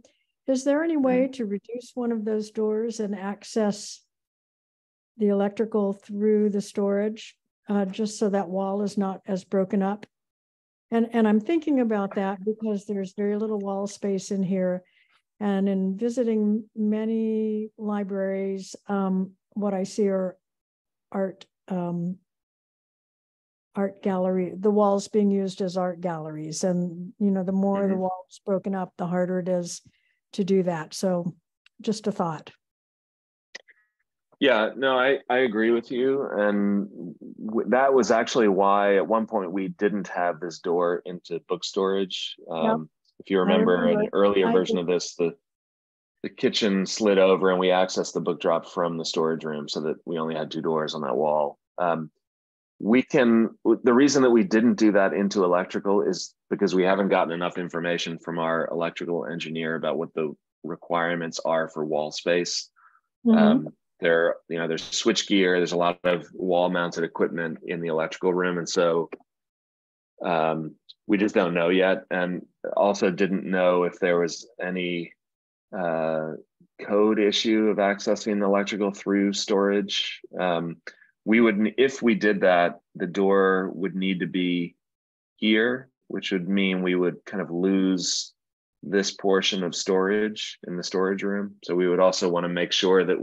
Is there any way to reduce one of those doors and access the electrical through the storage, just so that wall is not as broken up? And I'm thinking about that because there's very little wall space in here. And in visiting many libraries, what I see are art gallery, the walls being used as art galleries. And, you know, the more the wall is broken up, the harder it is to do that. So just a thought. Yeah, no, I agree with you. And that was actually why at one point we didn't have this door into book storage. Yep. If you remember an earlier version of this, the kitchen slid over and we accessed the book drop from the storage room so that we only had 2 doors on that wall. The reason that we didn't do that into electrical is because we haven't gotten enough information from our electrical engineer about what the requirements are for wall space. There's switch gear, there's a lot of wall mounted equipment in the electrical room. And so we just don't know yet. And also didn't know if there was any code issue of accessing the electrical through storage. If we did that, the door would need to be here, which would mean we would kind of lose this portion of storage in the storage room. So we would also want to make sure that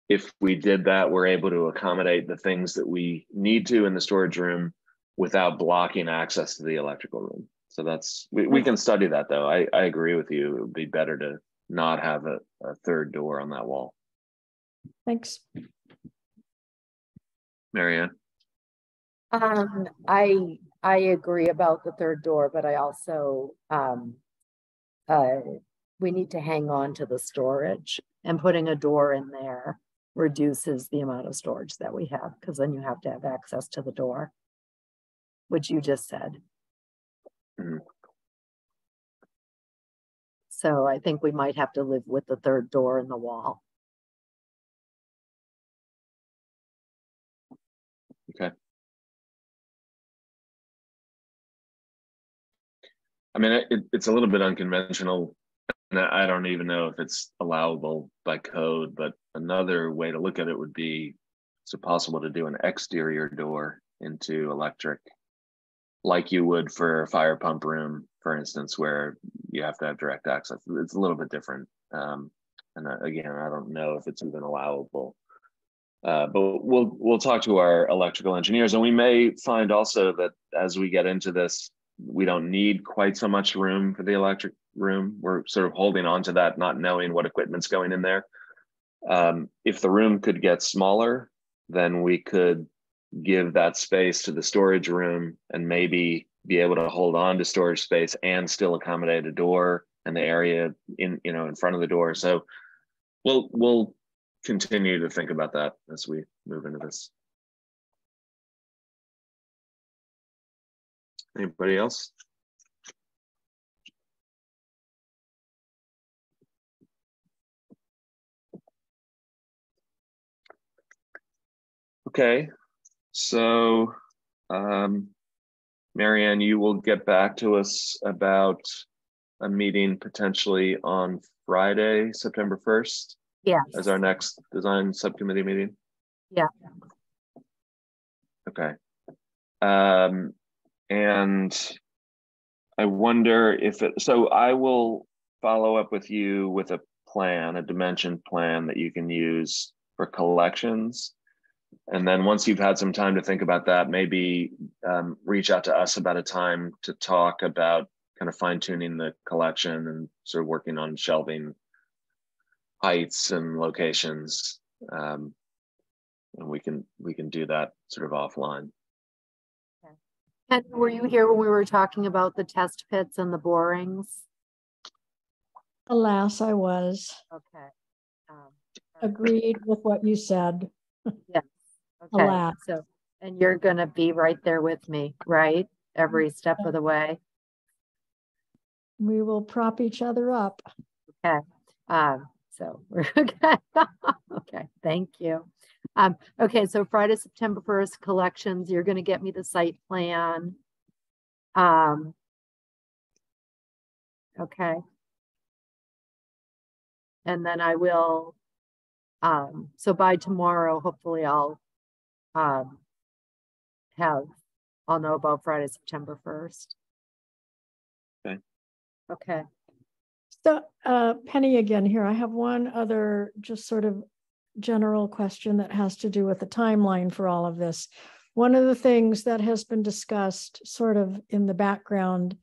if we did that, we're able to accommodate the things that we need to in the storage room without blocking access to the electrical room. So we can study that though. I agree with you. It would be better to not have a 3rd door on that wall. Thanks. Marianne? I agree about the 3rd door, but I also, we need to hang on to the storage, and putting a door in there reduces the amount of storage that we have, because then you have to have access to the door, which you just said. So I think we might have to live with the 3rd door in the wall. Okay. I mean, it's a little bit unconventional, and I don't even know if it's allowable by code, but another way to look at it would be, is it possible to do an exterior door into electric, like you would for a fire pump room, for instance, where you have to have direct access? It's a little bit different. And again, I don't know if it's even allowable. But we'll talk to our electrical engineers, and we may find also that as we get into this, we don't need quite so much room for the electric room. We're sort of holding on to that, not knowing what equipment's going in there. If the room could get smaller, then we could give that space to the storage room and maybe be able to hold on to storage space and still accommodate a door and the area in front of the door. So we'll continue to think about that as we move into this. Anybody else? Okay, so Marianne, you will get back to us about a meeting potentially on Friday, September 1st. Yes. As our next design subcommittee meeting? Yeah. Okay. And I wonder so I will follow up with you with a plan, a dimension plan that you can use for collections. And then once you've had some time to think about that, maybe reach out to us about a time to talk about kind of fine tuning the collection and sort of working on shelving heights and locations, and we can do that sort of offline. Okay. And were you here when we were talking about the test pits and the borings? Alas, I was. Okay. Agreed with what you said. Yes. Okay. Alas. So, and you're going to be right there with me, right? Every step of the way. We will prop each other up. Okay. So we're okay. Okay, thank you. Okay, so Friday, September 1st, collections, you're going to get me the site plan. Okay. And then I will, so by tomorrow, hopefully I'll know about Friday, September 1st. Okay. Okay. So Penny again here. I have one other just sort of general question that has to do with the timeline for all of this. One of the things that has been discussed sort of in the background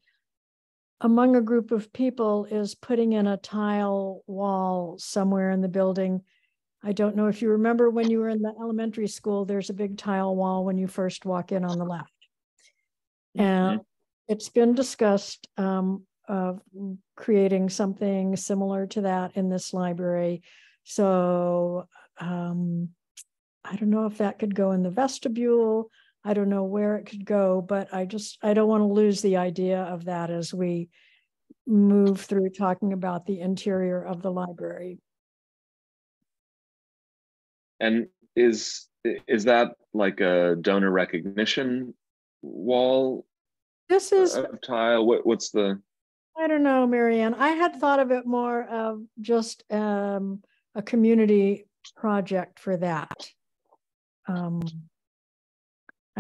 among a group of people is putting in a tile wall somewhere in the building. I don't know if you remember when you were in the elementary school, there's a big tile wall when you first walk in on the left. And it's been discussed of creating something similar to that in this library. So I don't know if that could go in the vestibule. I don't know where it could go, but I don't want to lose the idea of that as we move through talking about the interior of the library. And is that like a donor recognition wall? This is of tile. What's the? I don't know, Marianne. I had thought of it more of just a community project for that. I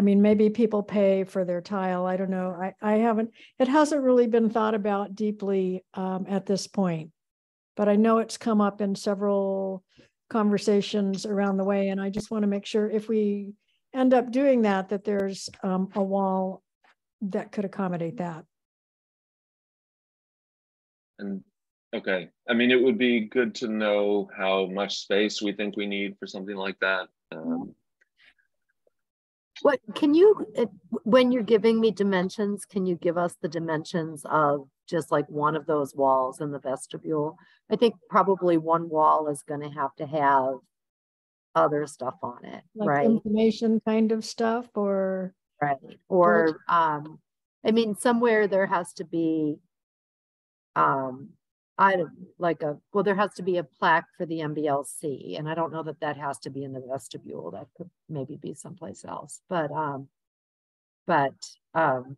mean, maybe people pay for their tile. I don't know. It hasn't really been thought about deeply at this point, but I know it's come up in several conversations around the way. And I just want to make sure if we end up doing that, that there's a wall that could accommodate that. And okay, I mean, it would be good to know how much space we think we need for something like that. What can you, when you're giving me dimensions, can you give us the dimensions of just like one of those walls in the vestibule? I think probably one wall is going to have other stuff on it, like right? Information kind of stuff, or right, or I mean, somewhere there has to be there has to be a plaque for the MBLC, and I don't know that that has to be in the vestibule. That could maybe be someplace else. But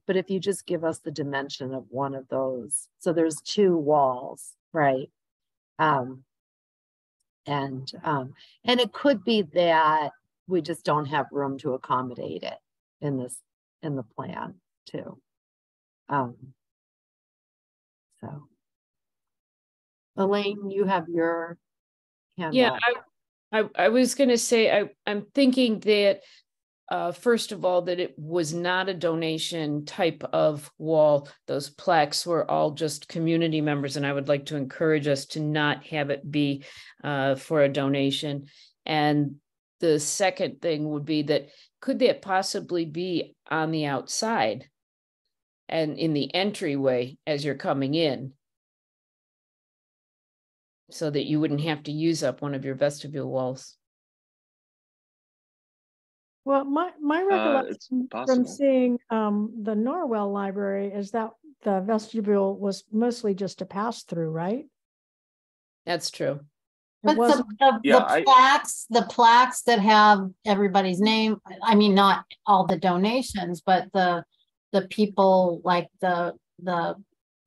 if you just give us the dimension of one of those, so there's two walls, right? And it could be that we just don't have room to accommodate it in the plan too. So. Elaine, you have your hand Yeah, up. I was going to say, I'm thinking that, first of all, that it was not a donation type of wall. Those plaques were all just community members, and I would like to encourage us to not have it be for a donation. And the second thing would be that, could that possibly be on the outside and in the entryway as you're coming in, so that you wouldn't have to use up one of your vestibule walls? Well, my recollection from seeing the Norwell Library is that the vestibule was mostly just a pass through, right? That's true. But the plaques that have everybody's name, I mean, not all the donations, but the people like the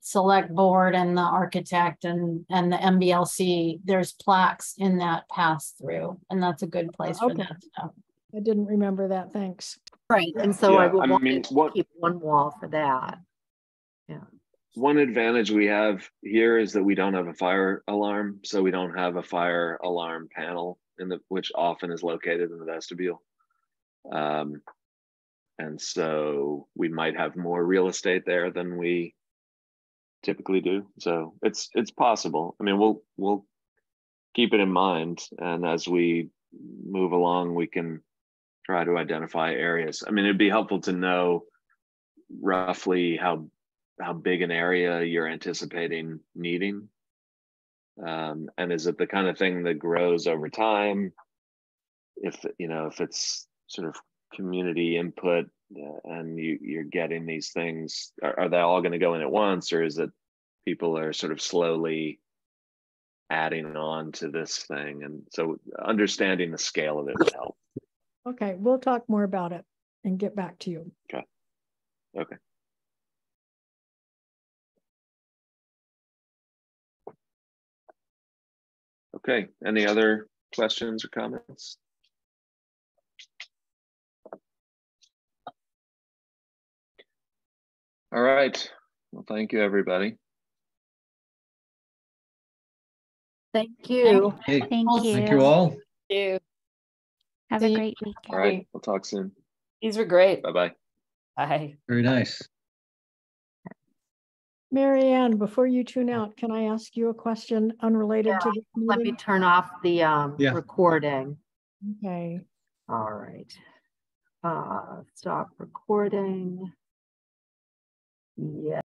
select board and the architect and the MBLC, there's plaques in that pass through, and that's a good place for that stuff. I didn't remember that. Thanks. Right, and so I would want to keep one wall for that. Yeah. One advantage we have here is that we don't have a fire alarm, so we don't have a fire alarm panel which often is located in the vestibule. And so we might have more real estate there than we typically do. So it's possible. I mean, we'll keep it in mind, and as we move along, we can try to identify areas. I mean, it'd be helpful to know roughly how big an area you're anticipating needing. And is it the kind of thing that grows over time? If it's sort of community input and you're getting these things, are they all going to go in at once, or is it people are sort of slowly adding on to this thing? And so understanding the scale of it would help. Okay, we'll talk more about it and get back to you. Okay. Okay, any other questions or comments? All right, well, thank you, everybody. Thank you. Hey, Thank you. thank you all. Thank you. Have See a you. great week. All right, we'll talk soon. These were great. Bye-bye. Bye. Very nice. Mary Ann, before you tune out, can I ask you a question unrelated to the Let me meeting? turn off the recording. Okay. All right. Stop recording. Yeah.